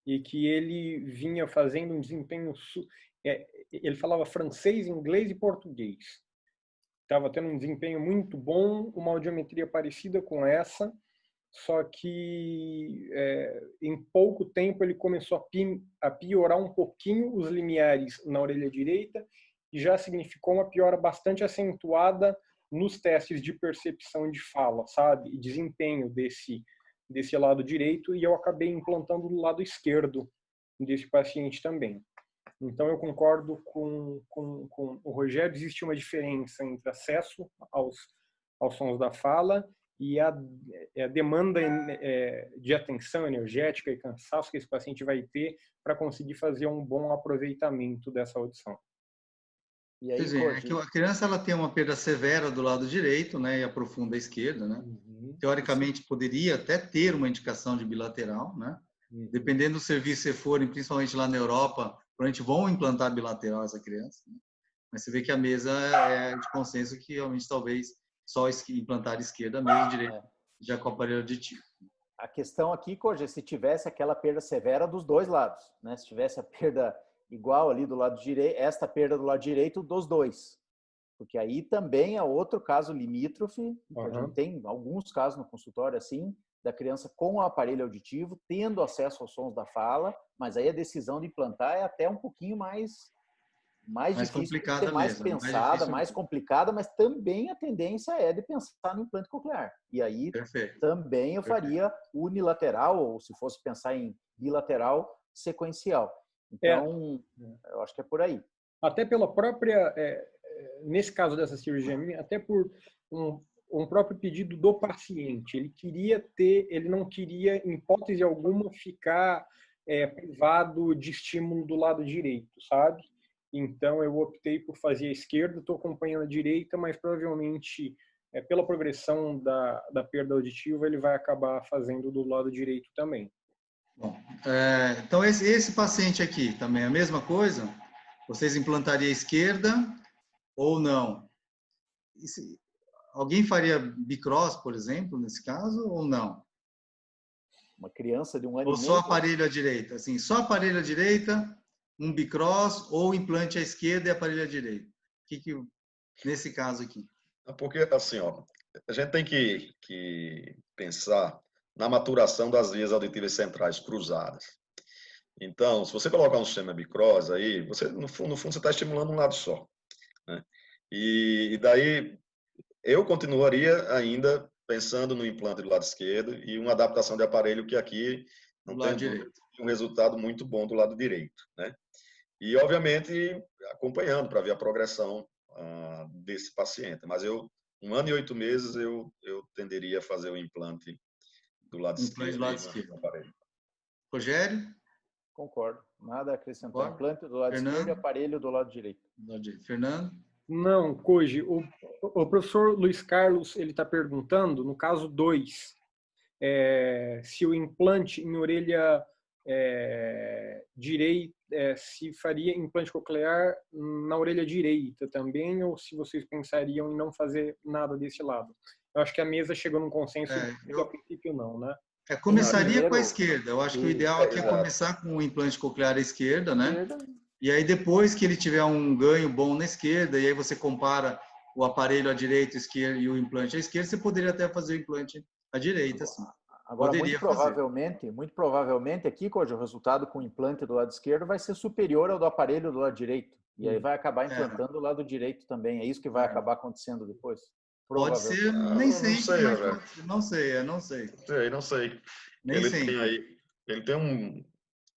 e que ele vinha fazendo um desempenho... ele falava francês, inglês e português. Estava tendo um desempenho muito bom, uma audiometria parecida com essa, só que em pouco tempo ele começou a piorar um pouquinho os limiares na orelha direita, e já significou uma piora bastante acentuada nos testes de percepção de fala, sabe? E desempenho desse lado direito, e eu acabei implantando do lado esquerdo desse paciente também. Então, eu concordo com o Rogério, existe uma diferença entre acesso aos sons da fala e a demanda de atenção energética e cansaço que esse paciente vai ter para conseguir fazer um bom aproveitamento dessa audição. E aí, a criança ela tem uma perda severa do lado direito, né, e aprofunda a esquerda, né? Teoricamente, poderia até ter uma indicação de bilateral, né? Dependendo do serviço que você for, principalmente lá na Europa, provavelmente vão implantar bilateral essa criança, né? Mas você vê que a mesa é de consenso que realmente talvez só implantar esquerda mesmo, direita já com o aparelho auditivo. A questão aqui, Koji, se tivesse aquela perda severa dos dois lados, né? Se tivesse a perda igual ali do lado direito, esta perda do lado direito dos dois. Porque aí também é outro caso limítrofe, a gente tem alguns casos no consultório assim, da criança com o aparelho auditivo, tendo acesso aos sons da fala, mas aí a decisão de implantar é até um pouquinho mais difícil, complicada mais mesmo, pensada, mais complicada, mas também a tendência é de pensar no implante coclear. E aí também eu faria unilateral, ou se fosse pensar em bilateral, sequencial. Então, eu acho que é por aí. Até pela própria, nesse caso dessa cirurgia minha, até por um próprio pedido do paciente. Ele não queria, em hipótese alguma, ficar privado de estímulo do lado direito, sabe? Então, eu optei por fazer a esquerda, estou acompanhando a direita, mas provavelmente, pela progressão da perda auditiva, ele vai acabar fazendo do lado direito também. Bom, então esse paciente aqui também é a mesma coisa? Vocês implantariam a esquerda ou não? Alguém faria bicross, por exemplo, nesse caso, ou não? Uma criança de 1 ano e meio? Ou só aparelho à direita? Assim, só aparelho à direita, um bicross, ou implante à esquerda e aparelho à direita? Nesse caso aqui? Porque, assim, a gente tem que pensar na maturação das vias auditivas centrais cruzadas. Então, se você colocar um sistema bicross aí, você, no fundo você está estimulando um lado só, né? E daí, eu continuaria ainda pensando no implante do lado esquerdo e uma adaptação de aparelho que aqui não tem um resultado muito bom do lado direito, né? E, obviamente, acompanhando para ver a progressão desse paciente. Mas 1 ano e 8 meses, eu tenderia a fazer o implante do lado esquerdo. Rogério? Concordo. Nada a acrescentar. Implante do lado esquerdo e aparelho do lado direito. Fernando? Não, Koji, o professor Luiz Carlos ele está perguntando, no caso 2, se o implante em orelha se faria implante coclear na orelha direita também, ou se vocês pensariam em não fazer nada desse lado. Eu acho que a mesa chegou num consenso que a princípio não, né? Começaria com a esquerda. Eu acho que o ideal aqui é começar com o implante coclear à esquerda, né? E aí depois que ele tiver um ganho bom na esquerda, e aí você compara o aparelho à direita, esquerda e o implante à esquerda, você poderia até fazer o implante à direita, sim. Agora, muito provavelmente aqui, Koji, o resultado com o implante do lado esquerdo vai ser superior ao do aparelho do lado direito. E aí vai acabar implantando do lado direito também. É isso que vai acabar acontecendo depois? Pode ser, nem sempre, não sei. Não sei. Ele tem um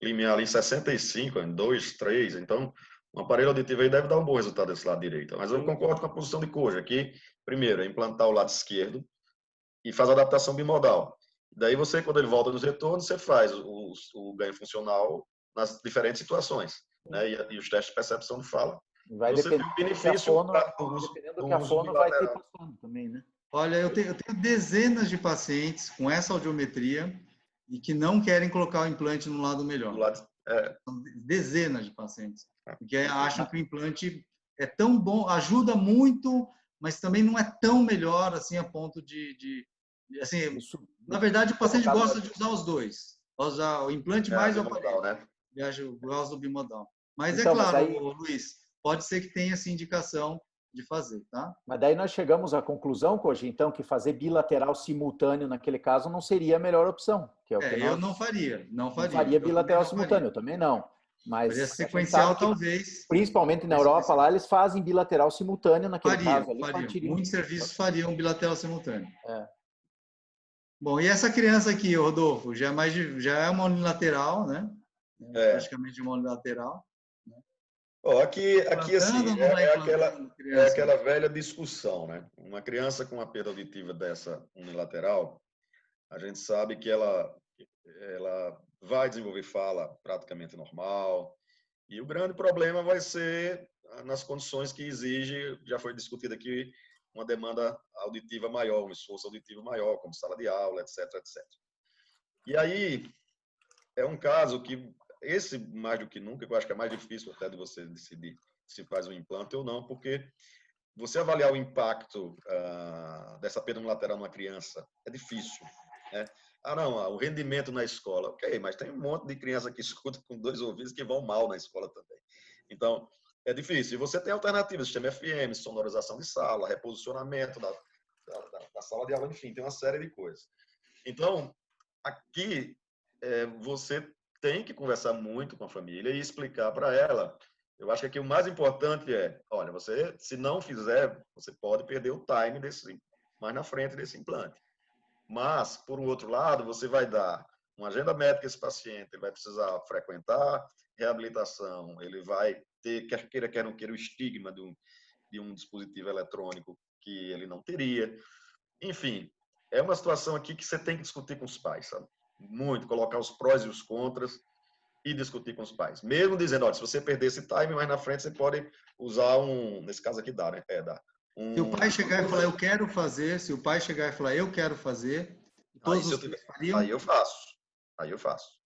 limiar ali 65, 2, 3, então um aparelho auditivo aí deve dar um bom resultado desse lado direito. Mas eu concordo com a posição de Koji aqui. Primeiro, é implantar o lado esquerdo e faz a adaptação bimodal. Daí você, quando ele volta dos retornos, você faz o ganho funcional nas diferentes situações, né? E os testes de percepção de fala. Vai você depender tem o benefício dependendo do que a fono vai ter passando também, né? Olha, eu tenho dezenas de pacientes com essa audiometria e que não querem colocar o implante no lado melhor. Dezenas de pacientes. Porque acham que o implante é tão bom, ajuda muito, mas também não é tão melhor assim a ponto assim, na verdade, o paciente gosta de usar os dois. Usar o implante mais o aparelho. Né? Gosta do bimodal. Mas então, claro, Luiz, pode ser que tenha essa indicação de fazer, tá? Mas daí nós chegamos à conclusão, Koji, então, que fazer bilateral simultâneo naquele caso não seria a melhor opção. Que é o que eu não faria. Não faria bilateral simultâneo, eu também não. Mas sequencial, talvez. Principalmente na Europa, lá eles fazem bilateral simultâneo naquele caso. Muitos serviços fariam bilateral simultâneo. Bom, e essa criança aqui, Rodolfo, já é uma unilateral, né? Praticamente uma unilateral. Aqui assim, é aquela velha discussão, né? Uma criança com uma perda auditiva dessa unilateral, a gente sabe que ela vai desenvolver fala praticamente normal, e o grande problema vai ser nas condições que exige, já foi discutido aqui, uma demanda auditiva maior, um esforço auditivo maior, como sala de aula, etc, etc. E aí, é um caso que, esse mais do que nunca, eu acho que é mais difícil até de você decidir se faz um implante ou não, porque você avaliar o impacto dessa perda unilateral numa criança é difícil, né? Não, o rendimento na escola, ok, mas tem um monte de criança que escuta com 2 ouvidos que vão mal na escola também. Então, é difícil. E você tem alternativas, sistema FM, sonorização de sala, reposicionamento da sala de aula, enfim, tem uma série de coisas. Então, aqui, você tem que conversar muito com a família e explicar para ela. Eu acho que aqui o mais importante olha, você, se não fizer, você pode perder o time mais na frente desse implante. Mas, por um outro lado, você vai dar uma agenda médica a esse paciente, ele vai precisar frequentar reabilitação, ele vai ter, quer não queira, o estigma de um dispositivo eletrônico que ele não teria. Enfim, é uma situação aqui que você tem que discutir com os pais, sabe? Muito, colocar os prós e os contras e discutir com os pais. Mesmo dizendo, olha, se você perder esse time, mais na frente você pode usar nesse caso aqui dá, né? Dá. Se o pai chegar e falar, eu quero fazer, se o pai chegar e falar, eu quero fazer, todos os pais fariam? Aí eu faço.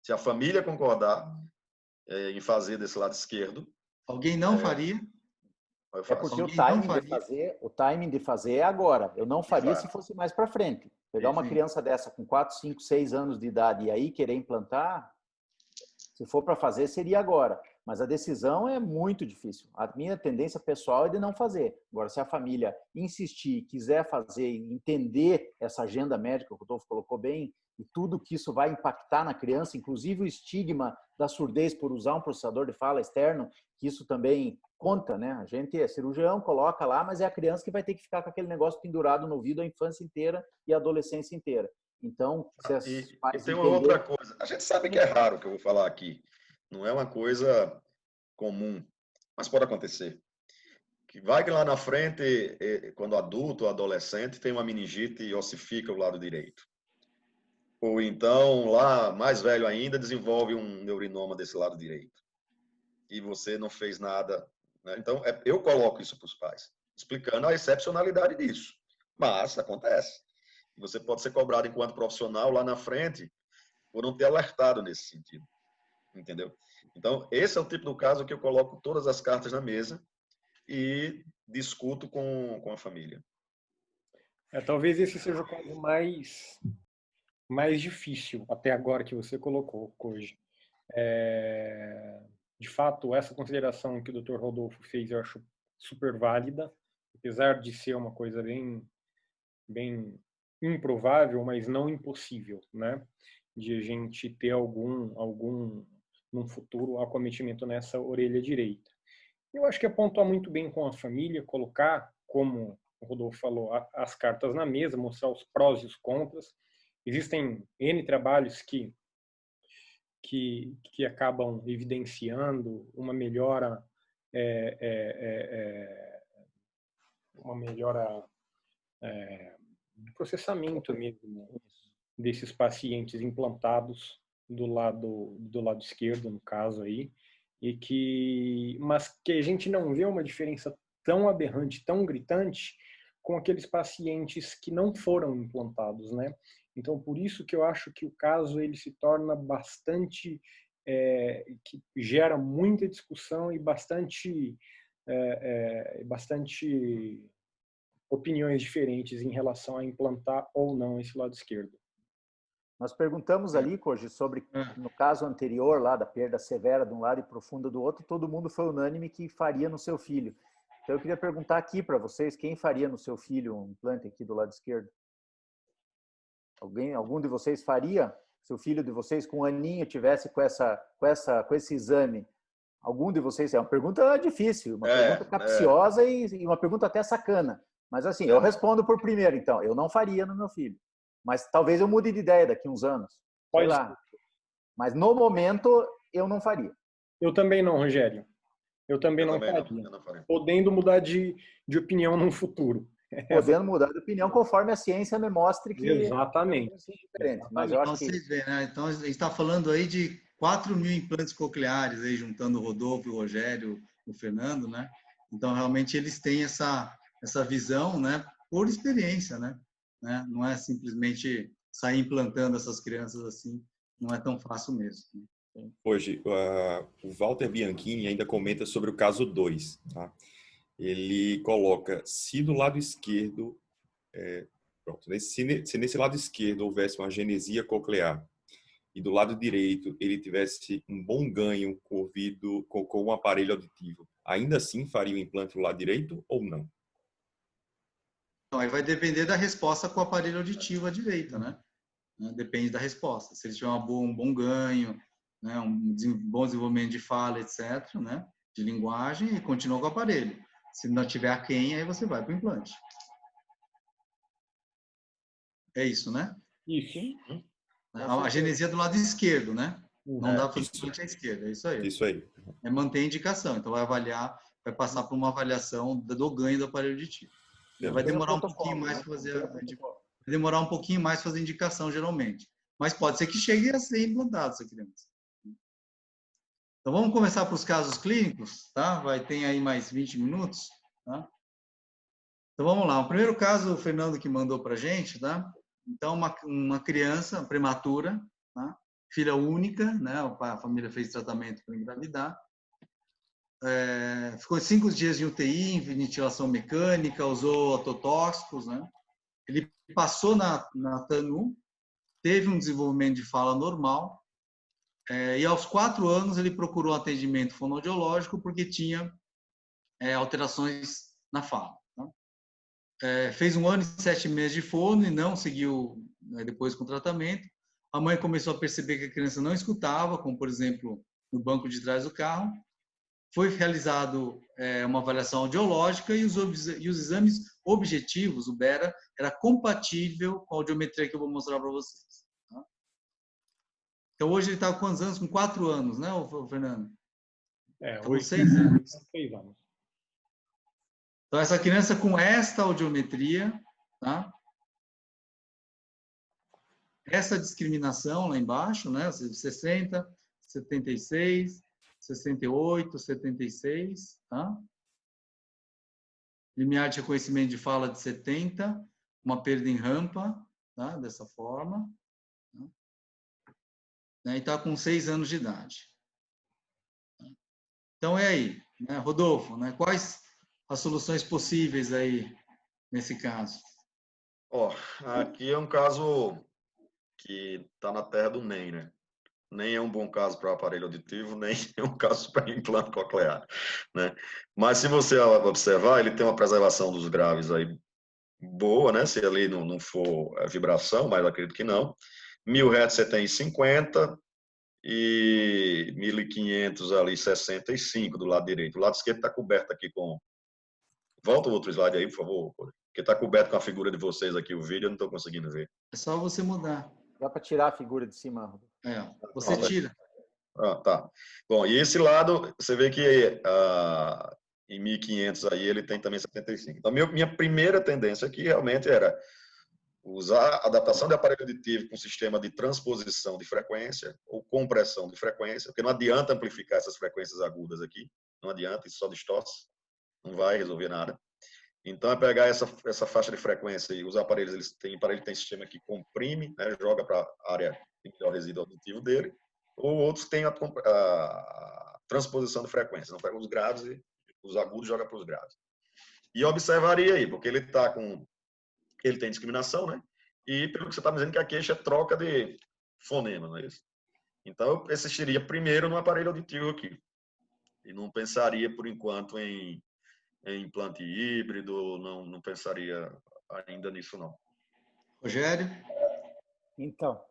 Se a família concordar em fazer desse lado esquerdo. Alguém não faria? Porque o timing de fazer é agora. Eu não faria se fosse mais para frente. Pegar uma criança dessa com 4, 5, 6 anos de idade e aí querer implantar, se for para fazer, seria agora. Mas a decisão é muito difícil. A minha tendência pessoal é de não fazer. Agora, se a família insistir, quiser fazer, entender essa agenda médica, que o Rodolfo colocou bem, e tudo que isso vai impactar na criança, inclusive o estigma da surdez por usar um processador de fala externo, que isso também conta, né? A gente é cirurgião, coloca lá, mas é a criança que vai ter que ficar com aquele negócio pendurado no ouvido a infância inteira e a adolescência inteira. Então, se tem uma outra coisa. A gente sabe que é raro o que eu vou falar aqui. Não é uma coisa comum, mas pode acontecer. Que vai que lá na frente, quando adulto ou adolescente, tem uma meningite e ossifica o lado direito. Ou então, lá, mais velho ainda, desenvolve um neurinoma desse lado direito. E você não fez nada, né? Então, eu coloco isso para os pais, explicando a excepcionalidade disso. Mas acontece. Você pode ser cobrado enquanto profissional lá na frente por não ter alertado nesse sentido, entendeu? Então, esse é o tipo do caso que eu coloco todas as cartas na mesa e discuto com a família. Talvez esse seja o caso mais difícil até agora que você colocou, Koji. De fato, essa consideração que o Dr. Rodolfo fez eu acho super válida, apesar de ser uma coisa bem improvável, mas não impossível, né? De a gente ter algum num futuro acometimento nessa orelha direita. Eu acho que é pontuar muito bem com a família, colocar, como o Rodolfo falou, as cartas na mesa, mostrar os prós e os contras. Existem N trabalhos que acabam evidenciando uma melhora do processamento mesmo desses pacientes implantados do lado esquerdo, no caso aí, mas que a gente não vê uma diferença tão aberrante, tão gritante, com aqueles pacientes que não foram implantados, né? Então, por isso que eu acho que o caso ele se torna bastante, que gera muita discussão e bastante opiniões diferentes em relação a implantar ou não esse lado esquerdo. Nós perguntamos ali, Koji, sobre, no caso anterior, lá da perda severa de um lado e profunda do outro, todo mundo foi unânime que faria no seu filho. Então, eu queria perguntar aqui para vocês, quem faria no seu filho um implante aqui do lado esquerdo? Algum de vocês faria? Se o filho de vocês com um aninho tivesse com esse exame, algum de vocês? É uma pergunta difícil, uma pergunta capciosa e uma pergunta até sacana. Mas assim, eu respondo por primeiro, então. Eu não faria no meu filho. Mas talvez eu mude de ideia daqui a uns anos. Sei lá. Mas no momento, eu não faria. Eu também não, Rogério. Eu também não faria. Podendo mudar de opinião no futuro. Podendo mudar de opinião conforme a ciência me mostre que exatamente. É diferente. Mas eu acho que... Vocês veem, né? Então, a gente está falando aí de 4.000 implantes cocleares, aí, juntando o Rodolfo, o Rogério, o Fernando, né? Então, realmente, eles têm essa visão, né? Por experiência, né? Não é simplesmente sair implantando essas crianças assim, não é tão fácil mesmo. Hoje, o Walter Bianchini ainda comenta sobre o caso 2. Tá? Ele coloca, se do lado esquerdo, se nesse lado esquerdo houvesse uma agenesia coclear e do lado direito ele tivesse um bom ganho com ouvido, com um aparelho auditivo, ainda assim faria o implante do lado direito ou não? Então, aí vai depender da resposta com o aparelho auditivo à direita, né? Depende da resposta. Se ele tiver um bom ganho, né? Um bom desenvolvimento de fala, etc., né? De linguagem, e continua com o aparelho. Se não tiver aquém, aí você vai para o implante. É isso, né? Isso. A agenesia do lado esquerdo, né? Não dá para fazer implante à esquerda, é isso aí. Isso aí. É manter a indicação. Então, vai passar por uma avaliação do ganho do aparelho auditivo. Vai demorar um pouquinho mais para fazer a indicação, geralmente. Mas pode ser que chegue a ser implantado essa criança. Então, vamos começar para os casos clínicos, tá? Ter aí mais 20 minutos, tá? Então, vamos lá. O primeiro caso, o Fernando que mandou para a gente, tá? Então, uma criança prematura, tá? Filha única, né? A família fez tratamento para engravidar. Ficou 5 dias em UTI, em ventilação mecânica, usou ototóxicos, né? Ele passou na TANU, teve um desenvolvimento de fala normal, e aos 4 anos ele procurou atendimento fonoaudiológico porque tinha alterações na fala. Tá? Fez 1 ano e 7 meses de fono e não seguiu depois com o tratamento. A mãe começou a perceber que a criança não escutava, como por exemplo no banco de trás do carro. Foi realizado uma avaliação audiológica e os exames objetivos, o BERA, era compatível com a audiometria que eu vou mostrar para vocês. Tá? Então, hoje ele está com quantos anos? Com 4 anos, né, Fernando? Hoje 6 anos. 6 anos. Então, essa criança com esta audiometria, tá? Essa discriminação lá embaixo, né, 60, 76... 68, 76, tá? Limiar de reconhecimento de fala de 70, uma perda em rampa, tá? Dessa forma. Tá? né, e está com 6 anos de idade. Então, é aí, né, Rodolfo, né, quais as soluções possíveis aí nesse caso? Ó, aqui é um caso que está na terra do NEM, né? Nem é um bom caso para aparelho auditivo, nem é um caso para implante coclear, né? Mas se você observar, ele tem uma preservação dos graves aí boa, né? Se ali não for vibração, mas eu acredito que não. 1000 Hz você tem 50 e 1500 ali 65 do lado direito. O lado esquerdo está coberto aqui com... Volta o outro slide aí, por favor, porque está coberto com a figura de vocês aqui, o vídeo, eu não estou conseguindo ver. É só você mudar. Dá para tirar a figura de cima. Você tira. Tá. Bom, e esse lado, você vê que em 1500 aí ele tem também 75. Então, minha primeira tendência aqui realmente era usar a adaptação de aparelho auditivo com sistema de transposição de frequência ou compressão de frequência, porque não adianta amplificar essas frequências agudas aqui, não adianta, isso só distorce, não vai resolver nada. Então, é pegar essa faixa de frequência e os aparelhos, aparelho que tem sistema que comprime, né, joga para a área de melhor resíduo auditivo dele, ou outros têm a transposição de frequência, não pega os graves e os agudos joga para os graves. E observaria aí, porque ele tem discriminação, né? E pelo que você está me dizendo que a queixa é troca de fonema, não é isso? Então eu persistiria primeiro no aparelho auditivo aqui. E não pensaria, por enquanto, em implante híbrido, não pensaria ainda nisso, não. Rogério? Então,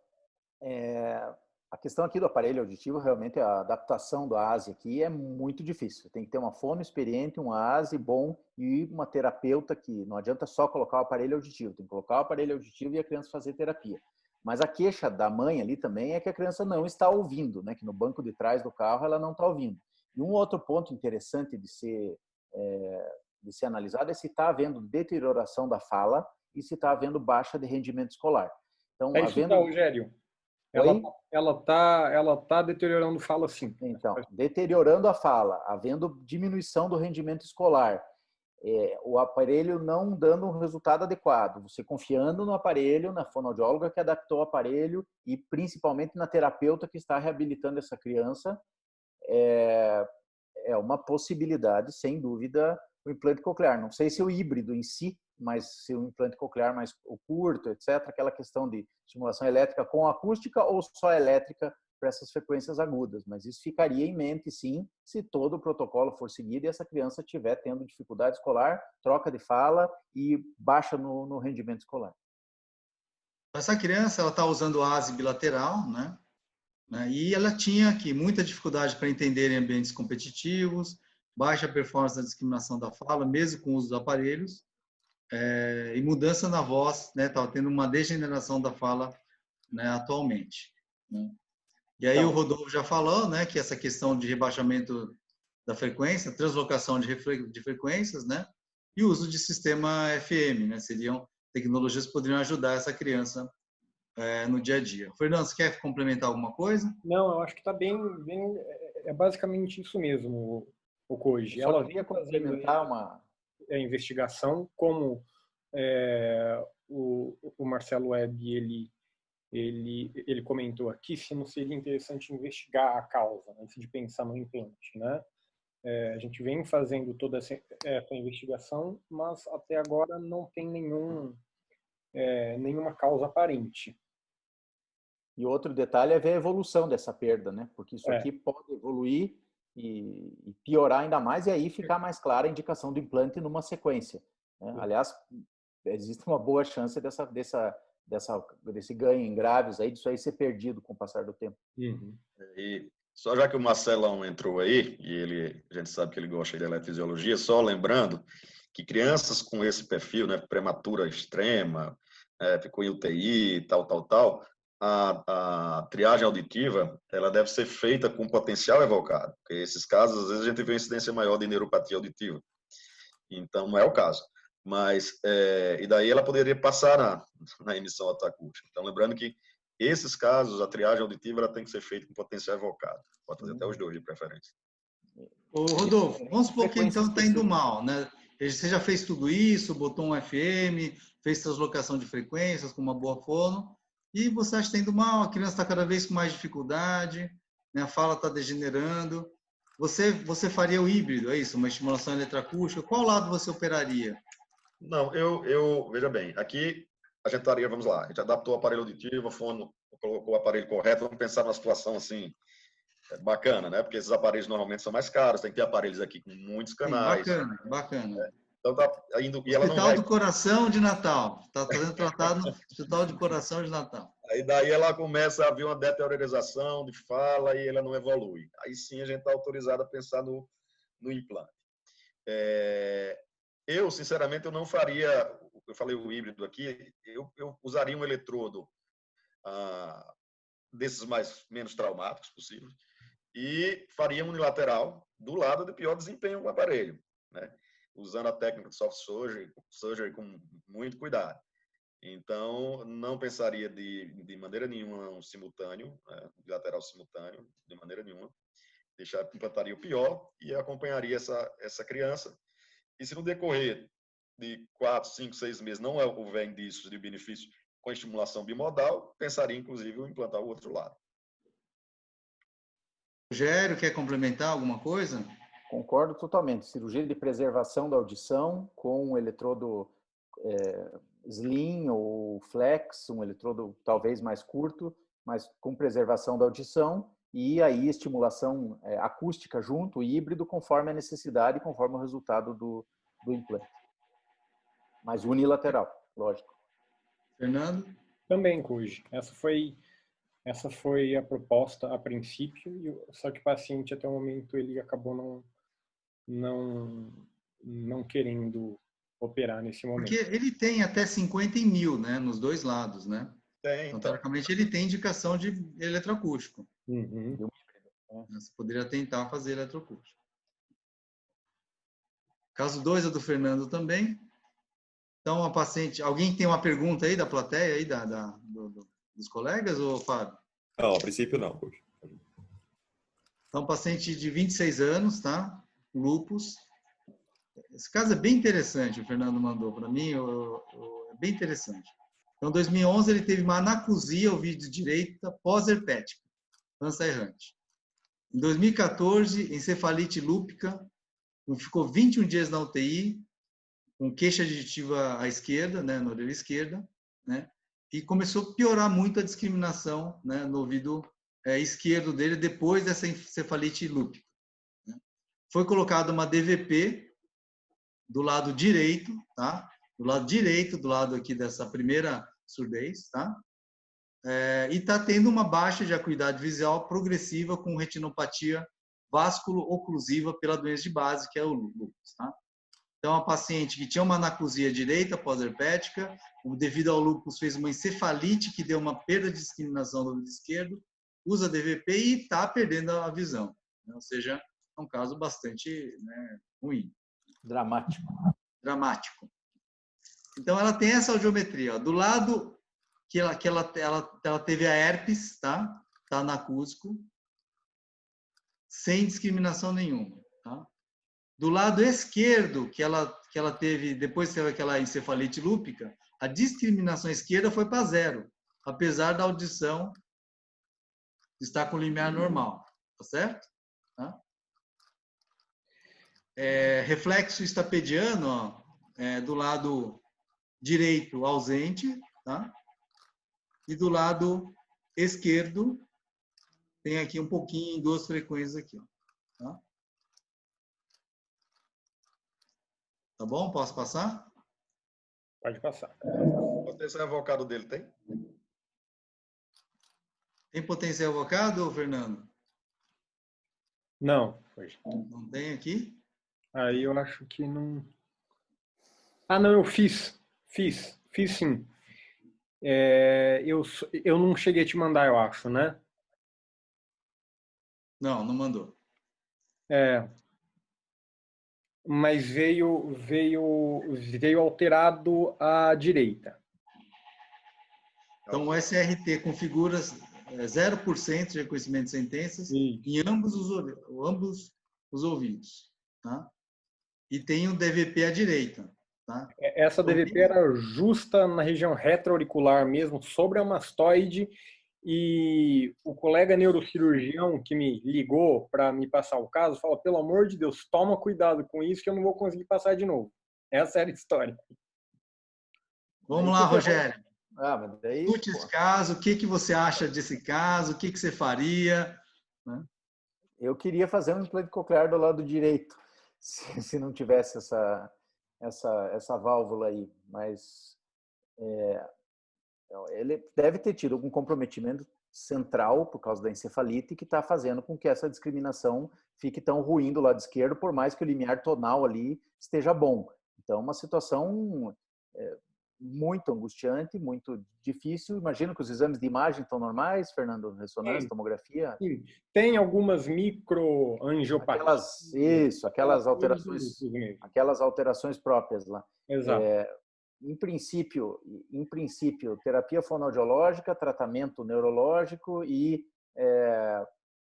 a questão aqui do aparelho auditivo, realmente a adaptação do ASI aqui é muito difícil. Tem que ter uma fono experiente, um ASI bom e uma terapeuta que não adianta só colocar o aparelho auditivo, tem que colocar o aparelho auditivo e a criança fazer terapia. Mas a queixa da mãe ali também é que a criança não está ouvindo, né? Que no banco de trás do carro ela não está ouvindo. E um outro ponto interessante de ser analisado é se está havendo deterioração da fala e se está havendo baixa de rendimento escolar. Então, é isso, tá, Rogério. Ela tá deteriorando fala, sim. Então, deteriorando a fala, havendo diminuição do rendimento escolar, o aparelho não dando um resultado adequado, você confiando no aparelho, na fonoaudióloga que adaptou o aparelho e principalmente na terapeuta que está reabilitando essa criança, é uma possibilidade, sem dúvida, o implante coclear. Não sei se o híbrido em si, mas se o implante coclear mais curto, etc., aquela questão de estimulação elétrica com acústica ou só elétrica para essas frequências agudas. Mas isso ficaria em mente, sim, se todo o protocolo for seguido e essa criança estiver tendo dificuldade escolar, troca de fala e baixa no rendimento escolar. Essa criança está usando o ASI bilateral, né? E ela tinha aqui muita dificuldade para entender em ambientes competitivos, baixa performance da discriminação da fala, mesmo com o uso dos aparelhos, e mudança na voz, né? Estava tendo uma degeneração da fala, né, atualmente. Né? E aí o Rodolfo já falou, né, que essa questão de rebaixamento da frequência, translocação de frequências, né, e o uso de sistema FM, né, seriam tecnologias que poderiam ajudar essa criança no dia a dia. Fernando, você quer complementar alguma coisa? Não, eu acho que está bem, é basicamente isso mesmo, o Koji. Ela vinha complementar a investigação, como o Marcelo Webb ele comentou aqui, se não seria interessante investigar a causa, antes de pensar no implante, né? A gente vem fazendo toda essa investigação, mas até agora não tem nenhuma causa aparente. E outro detalhe é ver a evolução dessa perda, né? Porque isso aqui pode evoluir e piorar ainda mais, e aí ficar mais clara a indicação do implante numa sequência. Né? Aliás, existe uma boa chance desse ganho em graves, disso aí ser perdido com o passar do tempo. Uhum. E só já que o Marcelão entrou aí, e a gente sabe que ele gosta de eletrofisiologia, só lembrando que crianças com esse perfil, né, prematura extrema, ficou em UTI, tal, a triagem auditiva, ela deve ser feita com potencial evocado, porque esses casos, às vezes, a gente vê uma incidência maior de neuropatia auditiva. Então, não é o caso. Mas, e daí ela poderia passar na emissão autoacústica. Então, lembrando que esses casos, a triagem auditiva, ela tem que ser feita com potencial evocado. Pode fazer até os dois, de preferência. Ô, Rodolfo, vamos supor que então está indo mal, né? Você já fez tudo isso, botou um FM, fez translocação de frequências com uma boa fono, e você acha que está indo mal, a criança está cada vez com mais dificuldade, né? A fala está degenerando. Você faria o híbrido, é isso? Uma estimulação eletroacústica? Qual lado você operaria? Não, veja bem, aqui a gente estaria, vamos lá, a gente adaptou o aparelho auditivo, o fono, colocou o aparelho correto, vamos pensar numa situação assim, bacana, né? Porque esses aparelhos normalmente são mais caros, tem que ter aparelhos aqui com muitos canais. Sim, bacana, bacana. Então tá indo, e ela não Hospital vai. do Coração de Natal. Está sendo tratado no Hospital de Coração de Natal. Aí daí ela começa a haver uma deteriorização de fala e ela não evolui. Aí sim a gente está autorizado a pensar no implante. Eu, sinceramente, eu não faria, eu falei o híbrido aqui, eu usaria um eletrodo desses menos traumáticos possíveis e faria unilateral do lado de pior desempenho do aparelho, né? Usando a técnica de soft surgery com muito cuidado. Então, não pensaria de maneira nenhuma um simultâneo, né, bilateral simultâneo, de maneira nenhuma. Implantaria o pior e acompanharia essa criança. E se no decorrer de 4, 5, 6 meses não houver indícios de benefício com estimulação bimodal, pensaria, inclusive, em implantar o outro lado. Rogério, quer complementar alguma coisa? Concordo totalmente. Cirurgia de preservação da audição com um eletrodo slim ou flex, um eletrodo talvez mais curto, mas com preservação da audição, e aí estimulação acústica junto, híbrido, conforme a necessidade e conforme o resultado do implante. Mas unilateral, lógico. Fernando? Também, Cuji. Essa foi a proposta a princípio, só que o paciente até o momento ele acabou não querendo operar nesse momento. Porque ele tem até 50 em 1000, né, nos dois lados, né? Tem, então, teoricamente, ele tem indicação de eletroacústico. Uhum. Você poderia tentar fazer eletroacústico. Caso 2 é do Fernando também. Então, a paciente... Alguém tem uma pergunta aí da plateia, aí dos colegas, ou Fábio? Não, a princípio não, Cuji. Então, paciente de 26 anos, tá? Lúpus. Esse caso é bem interessante, o Fernando mandou para mim, é bem interessante. Então, em 2011, ele teve uma anacusia ouvido direita pós-herpética, pança errante. Em 2014, encefalite lúpica, ficou 21 dias na UTI, com queixa digestiva à esquerda, né, na orelha esquerda, né, e começou a piorar muito a discriminação, né, no ouvido esquerdo dele depois dessa encefalite lúpica. Né. Foi colocada uma DVP do lado direito, tá? Do lado direito, do lado aqui dessa primeira surdez, tá? E está tendo uma baixa de acuidade visual progressiva com retinopatia vasculo-oclusiva pela doença de base, que é o lúpus, tá? Então, a paciente que tinha uma anacusia direita pós-herpética, devido ao lúpus, fez uma encefalite que deu uma perda de discriminação do ouvido esquerdo, usa DVP e está perdendo a visão. Né? Ou seja, é um caso bastante, né, ruim. Dramático. Então, ela tem essa audiometria. Ó. Do lado que ela teve a herpes, tá? Tá anacúsico, sem discriminação nenhuma, tá? Do lado esquerdo, que ela teve, depois teve aquela encefalite lúpica, a discriminação esquerda foi para 0, apesar da audição estar com limiar normal, tá certo? Tá? Reflexo estapediano, ó, do lado direito ausente, tá? E do lado esquerdo tem aqui um pouquinho em 2 frequências aqui, ó, tá? Tá bom? Posso passar? Pode passar. Potencial evocado dele tem? Tem potencial evocado, Fernando? Não. Não tem aqui? Aí eu acho que não... Ah, não, eu fiz sim. Eu não cheguei a te mandar, eu acho, né? Não mandou. Mas veio alterado à direita. Então, o SRT configura 0% de reconhecimento de sentenças em ambos os ouvidos. Tá? E tem o DVP à direita. Tá? Essa DVP era justa na região retroauricular mesmo, sobre a mastoide, e o colega neurocirurgião que me ligou para me passar o caso falou, pelo amor de Deus, toma cuidado com isso que eu não vou conseguir passar de novo. Essa era a história. Vamos lá, Rogério. Mas daí, Discute esse caso, o que você acha desse caso, o que você faria? Né? Eu queria fazer um implante coclear do lado direito, se não tivesse essa válvula aí, mas ele deve ter tido algum comprometimento central por causa da encefalite que está fazendo com que essa discriminação fique tão ruim do lado esquerdo, por mais que o limiar tonal ali esteja bom. Então, uma situação muito angustiante, muito difícil. Imagino que os exames de imagem estão normais, Fernando, ressonância, tomografia. Sim. Tem algumas microangiopatias. Aquelas alterações próprias lá. Exato. Em princípio, terapia fonoaudiológica, tratamento neurológico e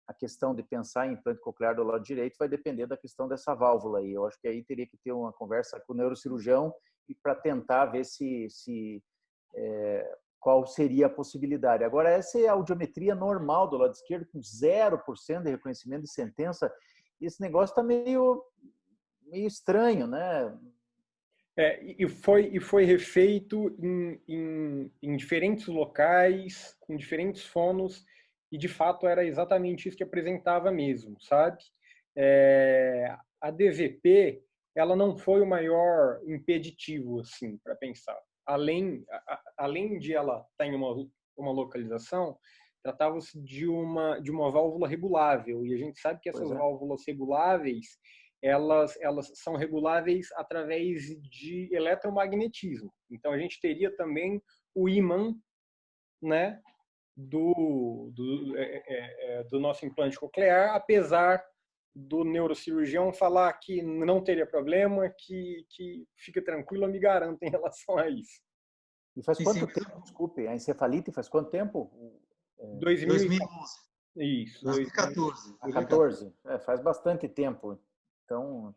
a questão de pensar em implante coclear do lado direito vai depender da questão dessa válvula aí. Eu acho que aí teria que ter uma conversa com o neurocirurgião e para tentar ver qual seria a possibilidade. Agora, essa é a audiometria normal do lado esquerdo, com 0% de reconhecimento de sentença. Esse negócio está meio estranho, né? E foi refeito em diferentes locais, com diferentes fonos, e de fato era exatamente isso que apresentava mesmo, sabe? A DVP, ela não foi o maior impeditivo, assim, para pensar. Além de ela estar em uma localização, tratava-se de uma válvula regulável, e a gente sabe que essas válvulas reguláveis, elas são reguláveis através de eletromagnetismo. Então, a gente teria também o ímã, né, do nosso implante coclear, apesar do neurocirurgião falar que não teria problema, que fica tranquilo, eu me garanto em relação a isso. E faz quanto tempo, desculpe, a encefalite faz quanto tempo? 2011. Isso. 2014. 2014. Faz bastante tempo. Então,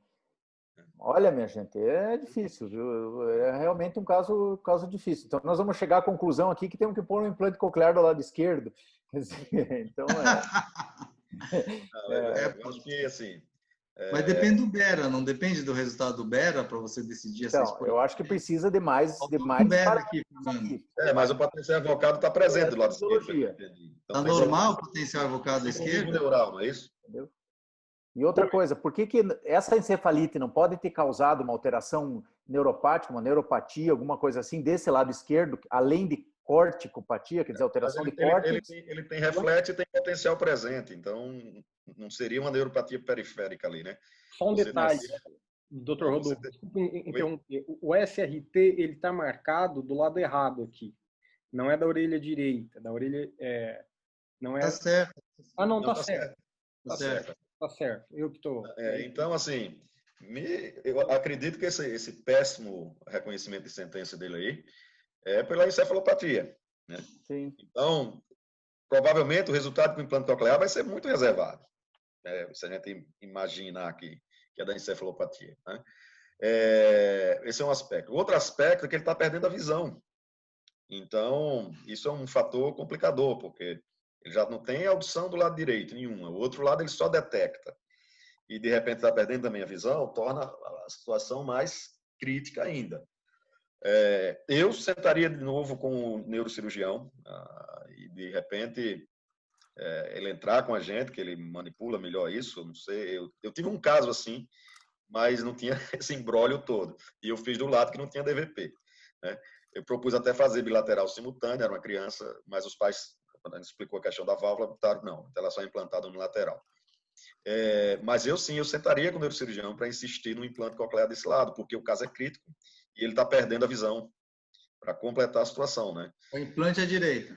olha, minha gente, é difícil, viu? É realmente um caso difícil. Então, nós vamos chegar à conclusão aqui que temos que pôr um implante coclear do lado esquerdo. Quer dizer, então, eu acho que, assim... Mas depende do BERA, não depende do resultado do BERA para você decidir essa escolha. Eu acho que precisa de mais BERA aqui, mas o potencial evocado está presente do lado esquerdo. Está normal o potencial evocado da esquerda? Neural, não é isso? Entendeu? E outra coisa, por que essa encefalite não pode ter causado uma alteração neuropática, uma neuropatia, alguma coisa assim, desse lado esquerdo, além de corticopatia, quer dizer, alteração de córtex? Ele tem reflete e tem potencial presente, então não seria uma neuropatia periférica ali, né? Só um detalhe, Dr. Rodolfo, desculpa interromper. O SRT, ele está marcado do lado errado aqui. Não é da orelha direita, da orelha... não é... Tá certo. Ah, não, tá certo. Tá certo. Tá certo, eu que estou... Então, assim, eu acredito que esse péssimo reconhecimento de sentença dele aí é pela encefalopatia, né? Sim. Então, provavelmente o resultado do implante coclear vai ser muito reservado, se a gente imaginar aqui que é da encefalopatia, né? Esse é um aspecto. O outro aspecto é que ele está perdendo a visão. Então, isso é um fator complicador, porque ele já não tem audição do lado direito nenhuma. O outro lado ele só detecta. E, de repente, está perdendo também a visão, torna a situação mais crítica ainda. Eu sentaria de novo com o neurocirurgião e, de repente, ele entrar com a gente, que ele manipula melhor isso, eu não sei. Eu tive um caso assim, mas não tinha esse imbróglio todo. E eu fiz do lado que não tinha DVP, né? Eu propus até fazer bilateral simultânea, era uma criança, mas os pais, quando a gente explicou a questão da válvula, botaram, não, ela só é implantada no lateral. Mas eu sentaria com o neurocirurgião para insistir no implante coclear desse lado, porque o caso é crítico e ele está perdendo a visão para completar a situação, né? O implante à direita.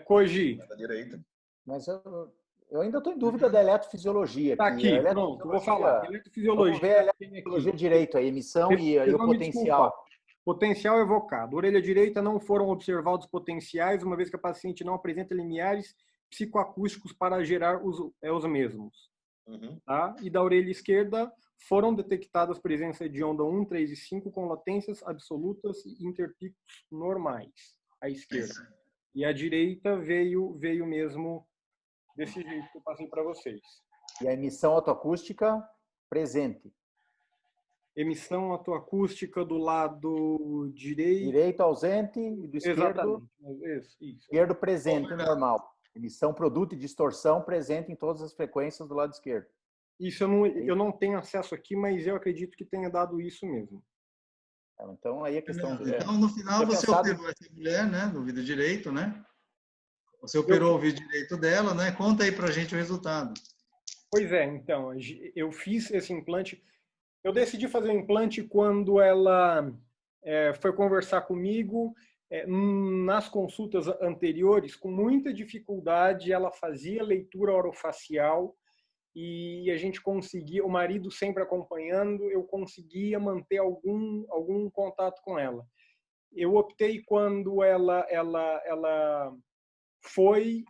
Koji. À direita. Mas eu ainda estou em dúvida da eletrofisiologia. Está aqui, pronto, eu vou falar. Eletrofisiologia. Vamos ver a eletrofisiologia direito, a emissão e o potencial. Potencial evocado. Orelha direita não foram observados potenciais, uma vez que a paciente não apresenta limiares psicoacústicos para gerar os mesmos. Uhum. Tá? E da orelha esquerda, foram detectadas presença de onda 1, 3 e 5 com latências absolutas e interpicos normais, à esquerda. E a direita veio mesmo desse jeito que eu passei para vocês. E a emissão autoacústica presente. Emissão autoacústica do lado direito. Direito ausente e do esquerdo. Exatamente. Isso. Esquerdo presente, normal. Emissão, produto e distorção presente em todas as frequências do lado esquerdo. Isso eu não tenho acesso aqui, mas eu acredito que tenha dado isso mesmo. Então, aí a questão... Então, no final, você operou essa mulher, né? No ouvido direito, né? Você operou o ouvido direito dela, né? Conta aí pra gente o resultado. Pois é, então, eu fiz esse implante. Eu decidi fazer o implante quando ela foi conversar comigo. Nas consultas anteriores, com muita dificuldade, ela fazia leitura orofacial e a gente conseguia, o marido sempre acompanhando, eu conseguia manter algum contato com ela. Eu optei quando ela foi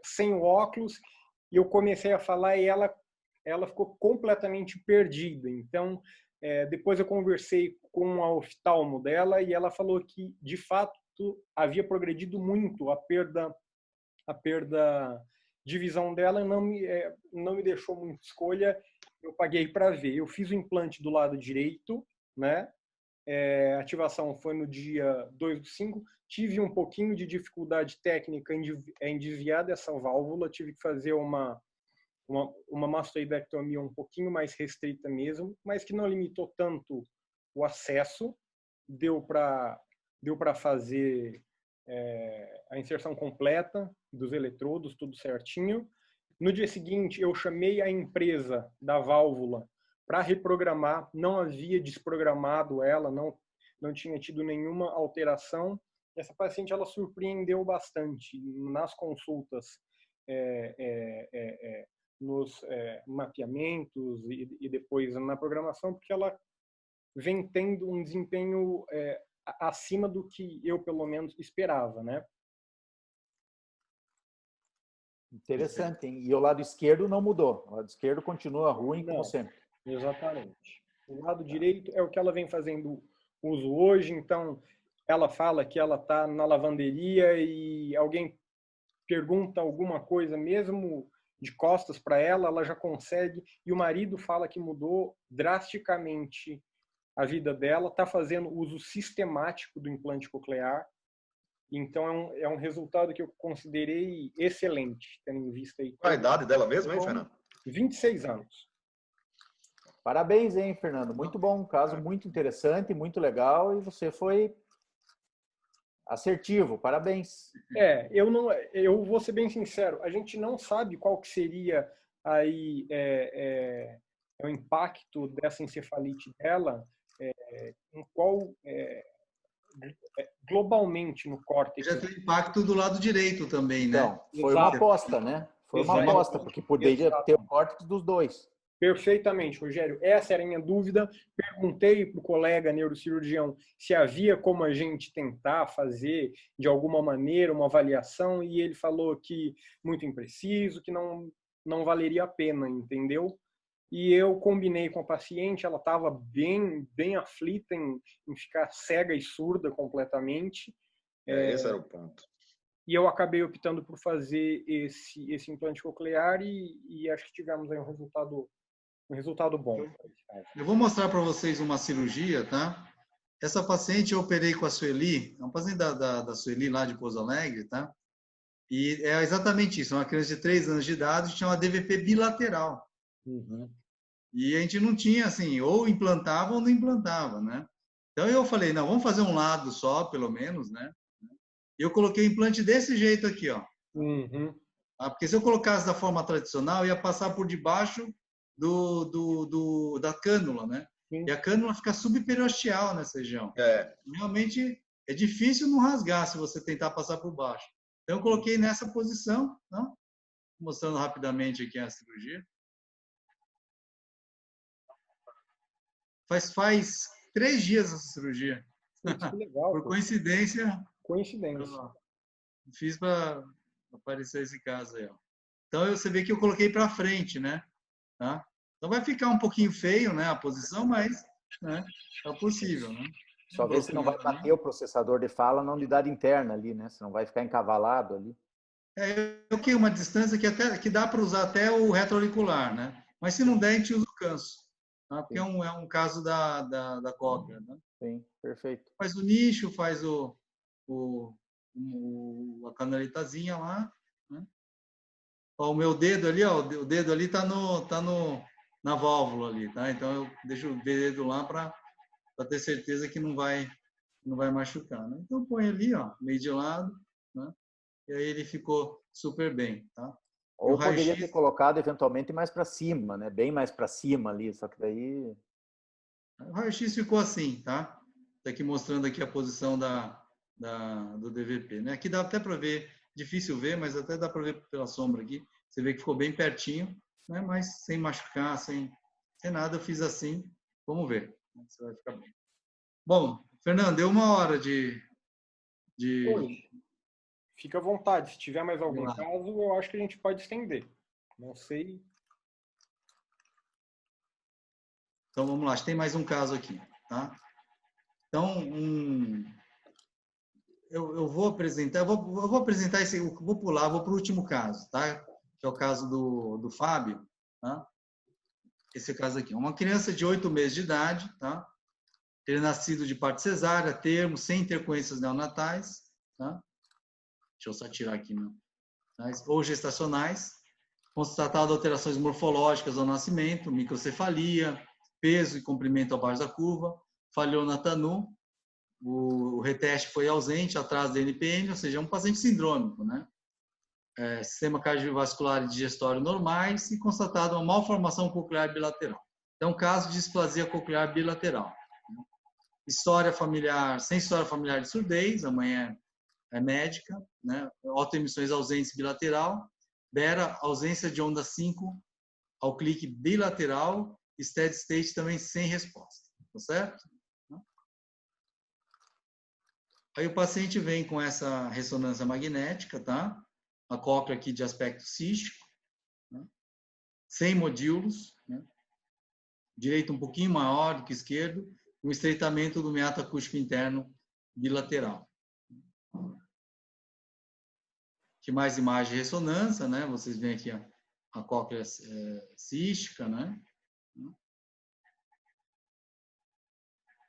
sem o óculos e eu comecei a falar e ela ficou completamente perdida. Então, depois eu conversei com a oftalmo dela e ela falou que, de fato, havia progredido muito a perda de visão dela e não me deixou muita escolha. Eu paguei para ver. Eu fiz o implante do lado direito, né? A ativação foi no dia 2/5. Tive um pouquinho de dificuldade técnica em desviar dessa válvula. Tive que fazer uma mastoidectomia um pouquinho mais restrita mesmo, mas que não limitou tanto o acesso. Deu para fazer a inserção completa dos eletrodos, tudo certinho. No dia seguinte, eu chamei a empresa da válvula para reprogramar. Não havia desprogramado ela, não tinha tido nenhuma alteração. Essa paciente ela surpreendeu bastante nas consultas, nos mapeamentos e depois na programação, porque ela vem tendo um desempenho acima do que eu, pelo menos, esperava, né? Interessante, hein? E o lado esquerdo não mudou. O lado esquerdo continua ruim, como sempre. Exatamente. O lado direito é o que ela vem fazendo uso hoje, então ela fala que ela está na lavanderia e alguém pergunta alguma coisa, mesmo de costas para ela já consegue, e o marido fala que mudou drasticamente a vida dela, está fazendo uso sistemático do implante coclear, então é um resultado que eu considerei excelente, tendo em vista aí. Qual a idade dela mesmo, hein, Fernando? 26 anos. Parabéns, hein, Fernando? Muito bom, um caso muito interessante, muito legal, e você foi assertivo, parabéns. Eu vou ser bem sincero, a gente não sabe qual que seria aí o impacto dessa encefalite dela, em qual globalmente no córtex. Já tem impacto do lado direito também, né? Então, foi uma aposta, né? Foi uma aposta, porque poderia ter o córtex dos dois. Perfeitamente, Rogério. Essa era a minha dúvida. Perguntei para o colega neurocirurgião se havia como a gente tentar fazer, de alguma maneira, uma avaliação, e ele falou que muito impreciso, que não valeria a pena, entendeu? E eu combinei com a paciente, ela estava bem aflita em ficar cega e surda completamente. Esse era o ponto. E eu acabei optando por fazer esse implante coclear e acho que tivemos aí um resultado bom. Eu vou mostrar para vocês uma cirurgia, tá? Essa paciente eu operei com a Sueli, é uma paciente da Sueli lá de Pouso Alegre, tá? E é exatamente isso, uma criança de 3 anos de idade tinha uma DVP bilateral. Uhum. E a gente não tinha, assim, ou implantava ou não implantava, né? Então eu falei, não, vamos fazer um lado só, pelo menos, né? E eu coloquei o implante desse jeito aqui, ó. Uhum. Porque se eu colocasse da forma tradicional, ia passar por debaixo da cânula, né? Sim. E a cânula fica subperiosteal nessa região. Realmente é difícil não rasgar se você tentar passar por baixo. Então eu coloquei nessa posição, né? Mostrando rapidamente aqui a cirurgia. Faz 3 dias essa cirurgia. Que legal. Por coincidência. Coincidência. Fiz para aparecer esse caso aí, ó. Então você vê que eu coloquei para frente, né? Tá? Então vai ficar um pouquinho feio, né, a posição, mas, né, é possível, né? Só ver se não vai bater o processador de fala na unidade interna ali, né? Se não vai ficar encavalado ali. Eu que uma distância que dá para usar até o retroauricular, né? Mas se não der, a gente usa o canso, tá? Porque é um caso da cóclea, né? Sim, perfeito. Faz o nicho, faz a canaletazinha lá, né? Ó, o meu dedo ali, ó, o dedo ali tá na válvula ali, tá? Então eu deixo o dedo lá para ter certeza que não vai machucar, né? Então põe ali, ó, meio de lado, né? E aí ele ficou super bem, tá? Ou poderia ter colocado eventualmente mais para cima, né? Bem mais para cima ali, só que daí... O raio-x ficou assim, tá? Tá aqui mostrando aqui a posição do DVP, né? Aqui dá até para ver, difícil ver, mas até dá para ver pela sombra aqui. Você vê que ficou bem pertinho, né? Mas sem machucar, sem nada. Eu fiz assim, vamos ver. Você vai ficar bem. Bom, Fernando, deu 1 hora de... Oi. Fica à vontade. Se tiver mais algum caso, eu acho que a gente pode estender. Não sei. Então, vamos lá. Tem mais um caso aqui, tá? Então, eu vou apresentar, vou apresentar esse, vou pular, vou para o último caso, tá? Que é o caso do Fábio, tá? Esse caso aqui. Uma criança de 8 meses de idade, tá? Ele é nascido de parto cesárea, termo, sem intercorrências neonatais, tá? Deixa eu só tirar aqui, não. Ou gestacionais, constatado alterações morfológicas ao nascimento, microcefalia, peso e comprimento abaixo da curva, falhou na TANU, o reteste foi ausente, atraso da NPN, ou seja, é um paciente sindrômico, né? Sistema cardiovascular e digestório normais e constatado uma malformação coclear bilateral. Então, caso de displasia coclear bilateral. História familiar, sem história familiar de surdez, a mãe é médica, né? Autoemissões ausentes bilateral, BERA, ausência de onda 5 ao clique bilateral, steady state também sem resposta, tá certo? Aí o paciente vem com essa ressonância magnética, tá? A cóclea aqui de aspecto cístico, né? Sem modíolos, né? Direito um pouquinho maior do que esquerdo, um estreitamento do meato acústico interno bilateral. Que mais imagem de ressonância, né? Vocês veem aqui a cóclea cística, né?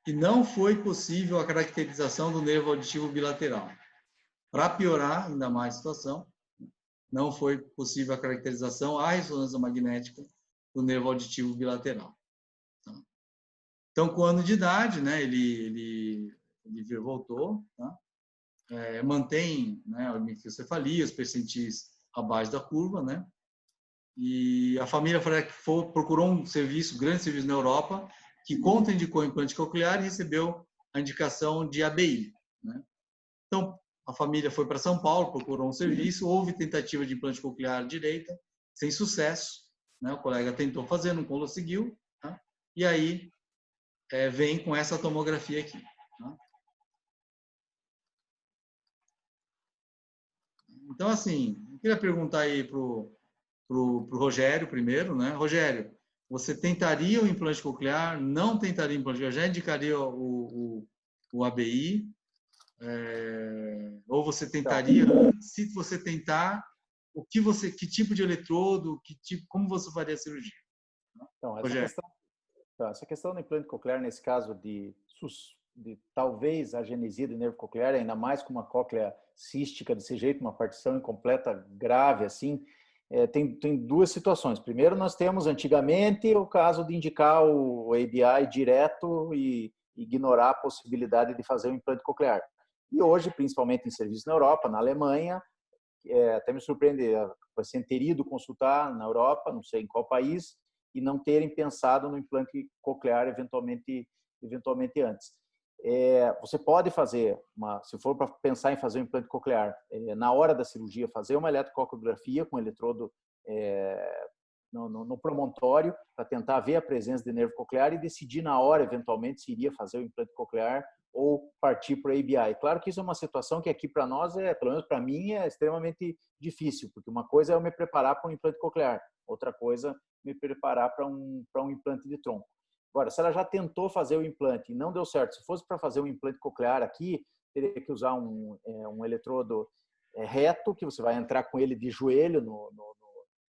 E não foi possível a caracterização do nervo auditivo bilateral. Para piorar ainda mais a situação, não foi possível a caracterização, a ressonância magnética do nervo auditivo bilateral. Então, com 1 ano de idade, né, ele voltou, tá? Mantém, né, a microcefalia, os percentis abaixo da curva, né? E a família procurou um serviço, grande serviço na Europa, que contraindicou implante coclear e recebeu a indicação de ABI, né? Então, a família foi para São Paulo, procurou um serviço, houve tentativa de implante coclear direita, sem sucesso, né? O colega tentou fazer, não conseguiu, tá? E aí vem com essa tomografia aqui, tá? Então, assim, eu queria perguntar aí pro Rogério primeiro, né? Rogério, você tentaria o implante coclear? Não tentaria o implante coclear? Já indicaria o ABI? Ou você tentaria? Se você tentar, que tipo de eletrodo, como você faria a cirurgia? Então, essa questão do implante coclear, nesse caso de talvez agenesia do nervo coclear, ainda mais com uma cóclea cística desse jeito, uma partição incompleta grave assim, tem duas situações. Primeiro, nós temos antigamente o caso de indicar o ABI direto e ignorar a possibilidade de fazer o implante coclear. E hoje, principalmente em serviços na Europa, na Alemanha, até me surpreende o paciente ter ido consultar na Europa, não sei em qual país, e não terem pensado no implante coclear eventualmente antes. Você pode fazer, se for para pensar em fazer um implante coclear, na hora da cirurgia, fazer uma eletrococriografia com eletrodo no promontório para tentar ver a presença de nervo coclear e decidir na hora, eventualmente, se iria fazer o implante coclear ou partir para o ABI. Claro que isso é uma situação que aqui para nós, pelo menos para mim, é extremamente difícil, porque uma coisa é eu me preparar para um implante coclear, outra coisa me preparar para um implante de tronco. Agora, se ela já tentou fazer o implante e não deu certo, se fosse para fazer um implante coclear aqui, teria que usar um eletrodo reto, que você vai entrar com ele de joelho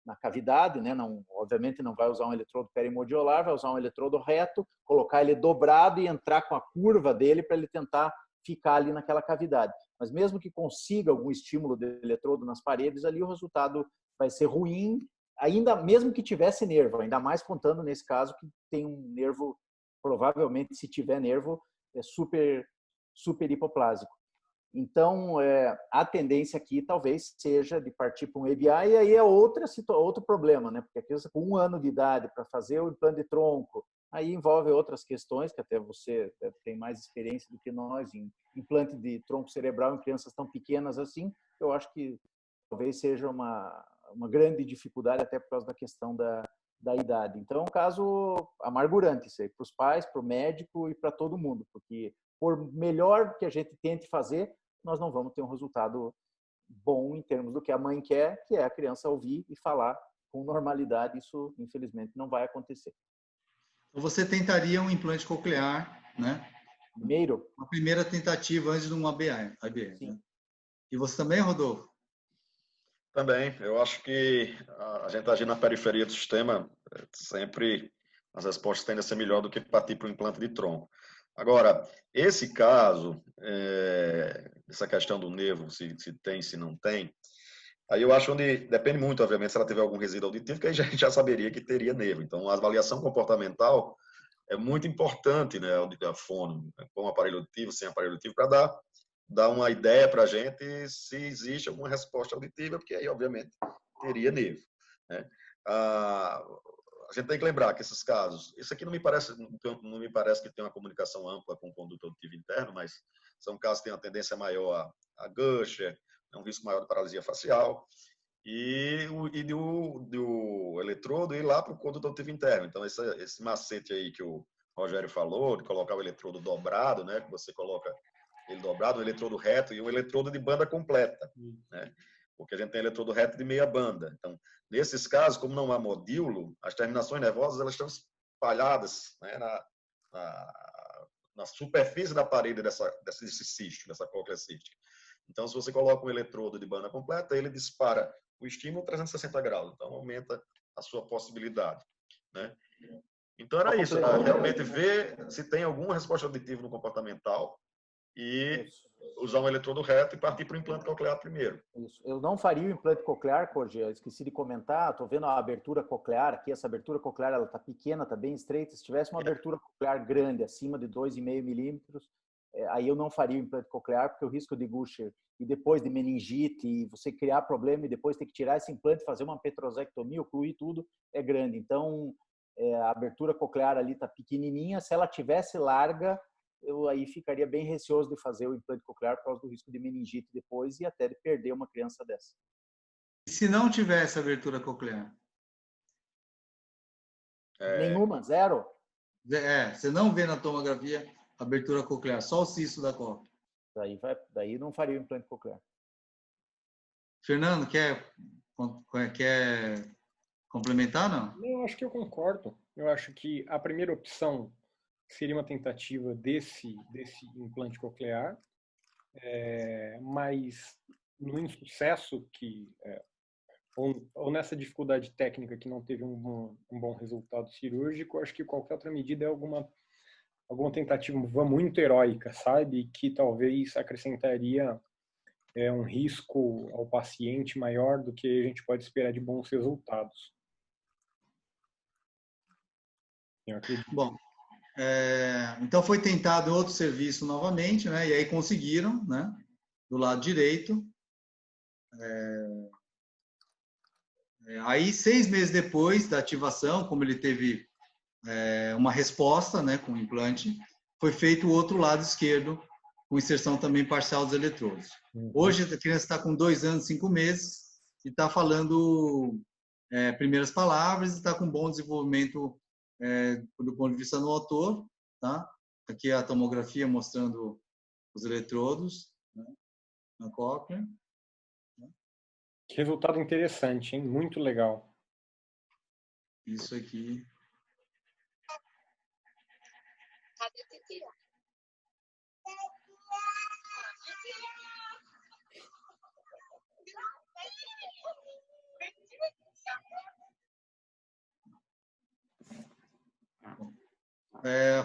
na cavidade, né? Não, obviamente não vai usar um eletrodo perimodiolar, vai usar um eletrodo reto, colocar ele dobrado e entrar com a curva dele para ele tentar ficar ali naquela cavidade. Mas mesmo que consiga algum estímulo de eletrodo nas paredes, ali o resultado vai ser ruim, ainda mesmo que tivesse nervo, ainda mais contando nesse caso que tem um nervo, provavelmente se tiver nervo, é super hipoplásico. Então, a tendência aqui talvez seja de partir para um ABI, e aí é outro problema, né? Porque a criança com 1 ano de idade para fazer o implante de tronco, aí envolve outras questões, que até você tem mais experiência do que nós em implante de tronco cerebral em crianças tão pequenas assim. Eu acho que talvez seja uma grande dificuldade até por causa da questão da idade. Então, é um caso amargurante isso aí, para os pais, para o médico e para todo mundo, porque por melhor que a gente tente fazer, nós não vamos ter um resultado bom em termos do que a mãe quer, que é a criança ouvir e falar com normalidade. Isso, infelizmente, não vai acontecer. Você tentaria um implante coclear, né? Primeiro? Uma primeira tentativa antes de um ABI. Sim. Né? E você também, Rodolfo? Também. Eu acho que a gente agindo na periferia do sistema, sempre as respostas tendem a ser melhor do que partir para o implante de tronco. Agora, esse caso, essa questão do nervo, se tem, se não tem, aí eu acho onde depende muito, obviamente, se ela tiver algum resíduo auditivo, que aí a gente já saberia que teria nervo. Então, a avaliação comportamental é muito importante, né, a fono, com aparelho auditivo, sem aparelho auditivo, para dar uma ideia para a gente se existe alguma resposta auditiva, porque aí, obviamente, teria nervo, né? A gente tem que lembrar que esses casos, isso aqui não me parece que tem uma comunicação ampla com o conduto auditivo interno, mas são casos que têm uma tendência maior a Gusher, um risco maior de paralisia facial, e do eletrodo ir lá para o conduto auditivo interno. Então, esse macete aí que o Rogério falou, de colocar o eletrodo dobrado, né, que você coloca ele dobrado, um eletrodo reto e um eletrodo de banda completa, né? Porque a gente tem eletrodo reto de meia banda. Então, nesses casos, como não há modíulo, as terminações nervosas elas estão espalhadas, né, na superfície da parede desse cisto, dessa cóclea cística. Então, se você coloca um eletrodo de banda completa, ele dispara o estímulo 360 graus. Então, aumenta a sua possibilidade, né? Então, era isso. Realmente ver se tem alguma resposta auditiva no comportamental e usar um eletrodo reto e partir para o implante coclear primeiro. Isso. Eu não faria o implante coclear, Corgi, eu esqueci de comentar, estou vendo a abertura coclear aqui, essa abertura coclear ela está pequena, está bem estreita, se tivesse uma abertura coclear grande, acima de 2,5 milímetros, aí eu não faria o implante coclear, porque o risco de Gusher e depois de meningite, e você criar problema e depois ter que tirar esse implante, fazer uma petrosectomia, ocluir tudo, é grande. Então, a abertura coclear ali está pequenininha, se ela tivesse larga, eu aí ficaria bem receoso de fazer o implante coclear por causa do risco de meningite depois e até de perder uma criança dessa. E se não tivesse abertura coclear? Nenhuma? Zero? Você não vê na tomografia abertura coclear, só o cisto da cóclea. Daí não faria o implante coclear. Fernando, quer complementar, não? Eu acho que eu concordo. Eu acho que a primeira opção seria uma tentativa desse implante coclear, mas no insucesso ou nessa dificuldade técnica que não teve um bom resultado cirúrgico, acho que qualquer outra medida é alguma tentativa muito heróica, sabe? Que talvez acrescentaria um risco ao paciente maior do que a gente pode esperar de bons resultados. Eu acredito. Bom, então foi tentado outro serviço novamente, né? E aí conseguiram, né? Do lado direito. Aí 6 meses depois da ativação, como ele teve uma resposta, né? Com o implante, foi feito o outro lado esquerdo com inserção também parcial dos eletrodos. Hoje a criança está com 2 anos e 5 meses e está falando primeiras palavras e está com bom desenvolvimento do ponto de vista no autor, tá? Aqui a tomografia mostrando os eletrodos, né, na cóclea. Que resultado interessante, hein? Muito legal. Isso aqui.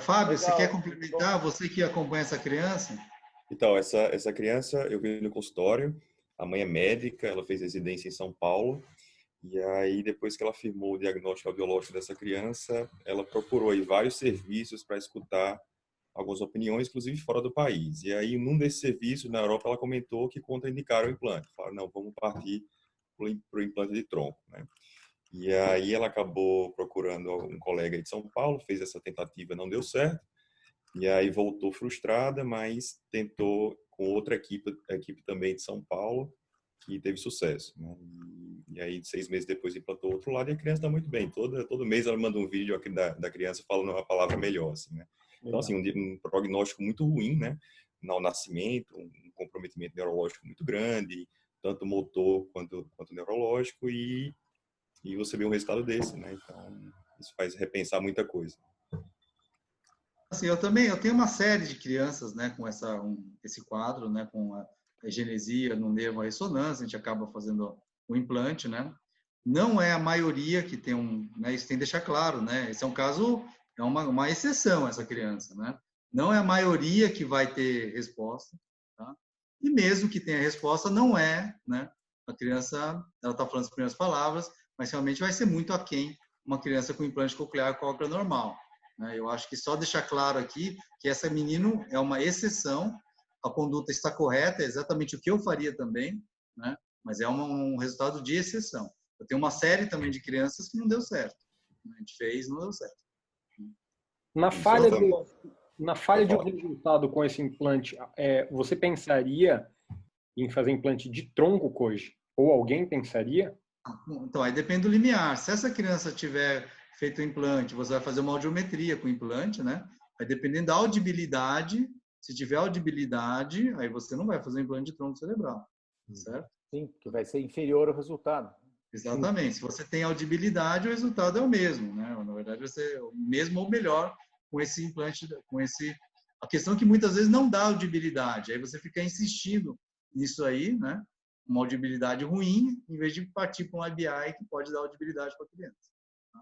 Fábio, você quer complementar? Você que acompanha essa criança? Então, essa criança eu vi no consultório. A mãe é médica, ela fez residência em São Paulo. E aí, depois que ela firmou o diagnóstico audiológico dessa criança, ela procurou aí vários serviços para escutar algumas opiniões, inclusive fora do país. E aí, num desses serviços, na Europa, ela comentou que contraindicaram o implante. Falaram, não, vamos partir para o implante de tronco, né? E aí ela acabou procurando um colega de São Paulo, fez essa tentativa, não deu certo. E aí voltou frustrada, mas tentou com outra equipe também de São Paulo, que teve sucesso, né? E aí 6 meses depois implantou outro lado e a criança está muito bem. Todo mês ela manda um vídeo aqui da criança falando uma palavra melhor, assim, né? Então, assim, um prognóstico muito ruim, né? No nascimento, um comprometimento neurológico muito grande, tanto motor quanto neurológico, e você vê um resultado desse, né? Então, isso faz repensar muita coisa. Assim, eu tenho uma série de crianças, né, com esse quadro, né, com a genesia no nervo, a ressonância, a gente acaba fazendo o implante, né? Não é a maioria que tem né, isso tem que deixar claro, né? Esse é um caso, é uma exceção essa criança, né? Não é a maioria que vai ter resposta, tá? E mesmo que tenha resposta, não é, né? A criança, ela está falando as primeiras palavras, mas realmente vai ser muito aquém uma criança com implante coclear cóclea normal, né? Eu acho que só deixar claro aqui que essa menino é uma exceção, a conduta está correta, é exatamente o que eu faria também, né? Mas é um resultado de exceção. Eu tenho uma série também de crianças que não deu certo. A gente fez, não deu certo. Na falha de um resultado com esse implante, você pensaria em fazer implante de tronco, Koji? Ou alguém pensaria? Então, aí depende do limiar. Se essa criança tiver feito o implante, você vai fazer uma audiometria com o implante, né? Aí dependendo da audibilidade, se tiver audibilidade, aí você não vai fazer um implante de tronco cerebral, certo? Sim, que vai ser inferior ao resultado. Exatamente. Se você tem audibilidade, o resultado é o mesmo, né? Na verdade, vai ser o mesmo ou melhor com esse implante, A questão é que muitas vezes não dá audibilidade. Aí você fica insistindo nisso aí, né? Uma audibilidade ruim, em vez de partir para um IBI que pode dar audibilidade para a criança. Tá?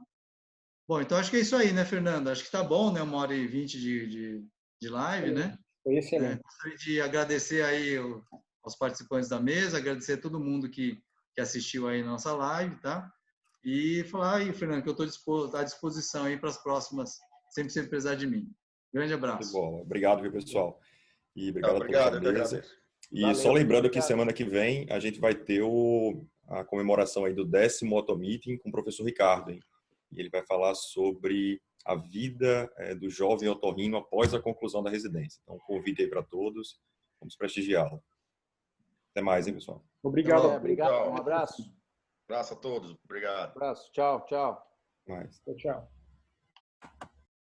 Bom, então acho que é isso aí, né, Fernando? Acho que tá bom, né? 1h20 de live, né? Foi excelente. Gostaria de agradecer aí aos participantes da mesa, agradecer a todo mundo que assistiu aí na nossa live, tá? E falar aí, Fernando, que eu estou à disposição aí para as próximas, sempre se precisar de mim. Grande abraço. Bola. Obrigado, viu, pessoal? E obrigado Obrigado, a todos da mesa. E Valeu, só lembrando obrigado. que semana que vem a gente vai ter a comemoração aí do 10º Auto Meeting com o professor Ricardo, hein? E ele vai falar sobre a vida do jovem otorrino após a conclusão da residência. Então, convite aí para todos. Vamos prestigiá-lo. Até mais, hein, pessoal? Obrigado. Obrigado. Um abraço. Abraço a todos. Obrigado. Um abraço. Tchau, tchau. Até mais. Tchau.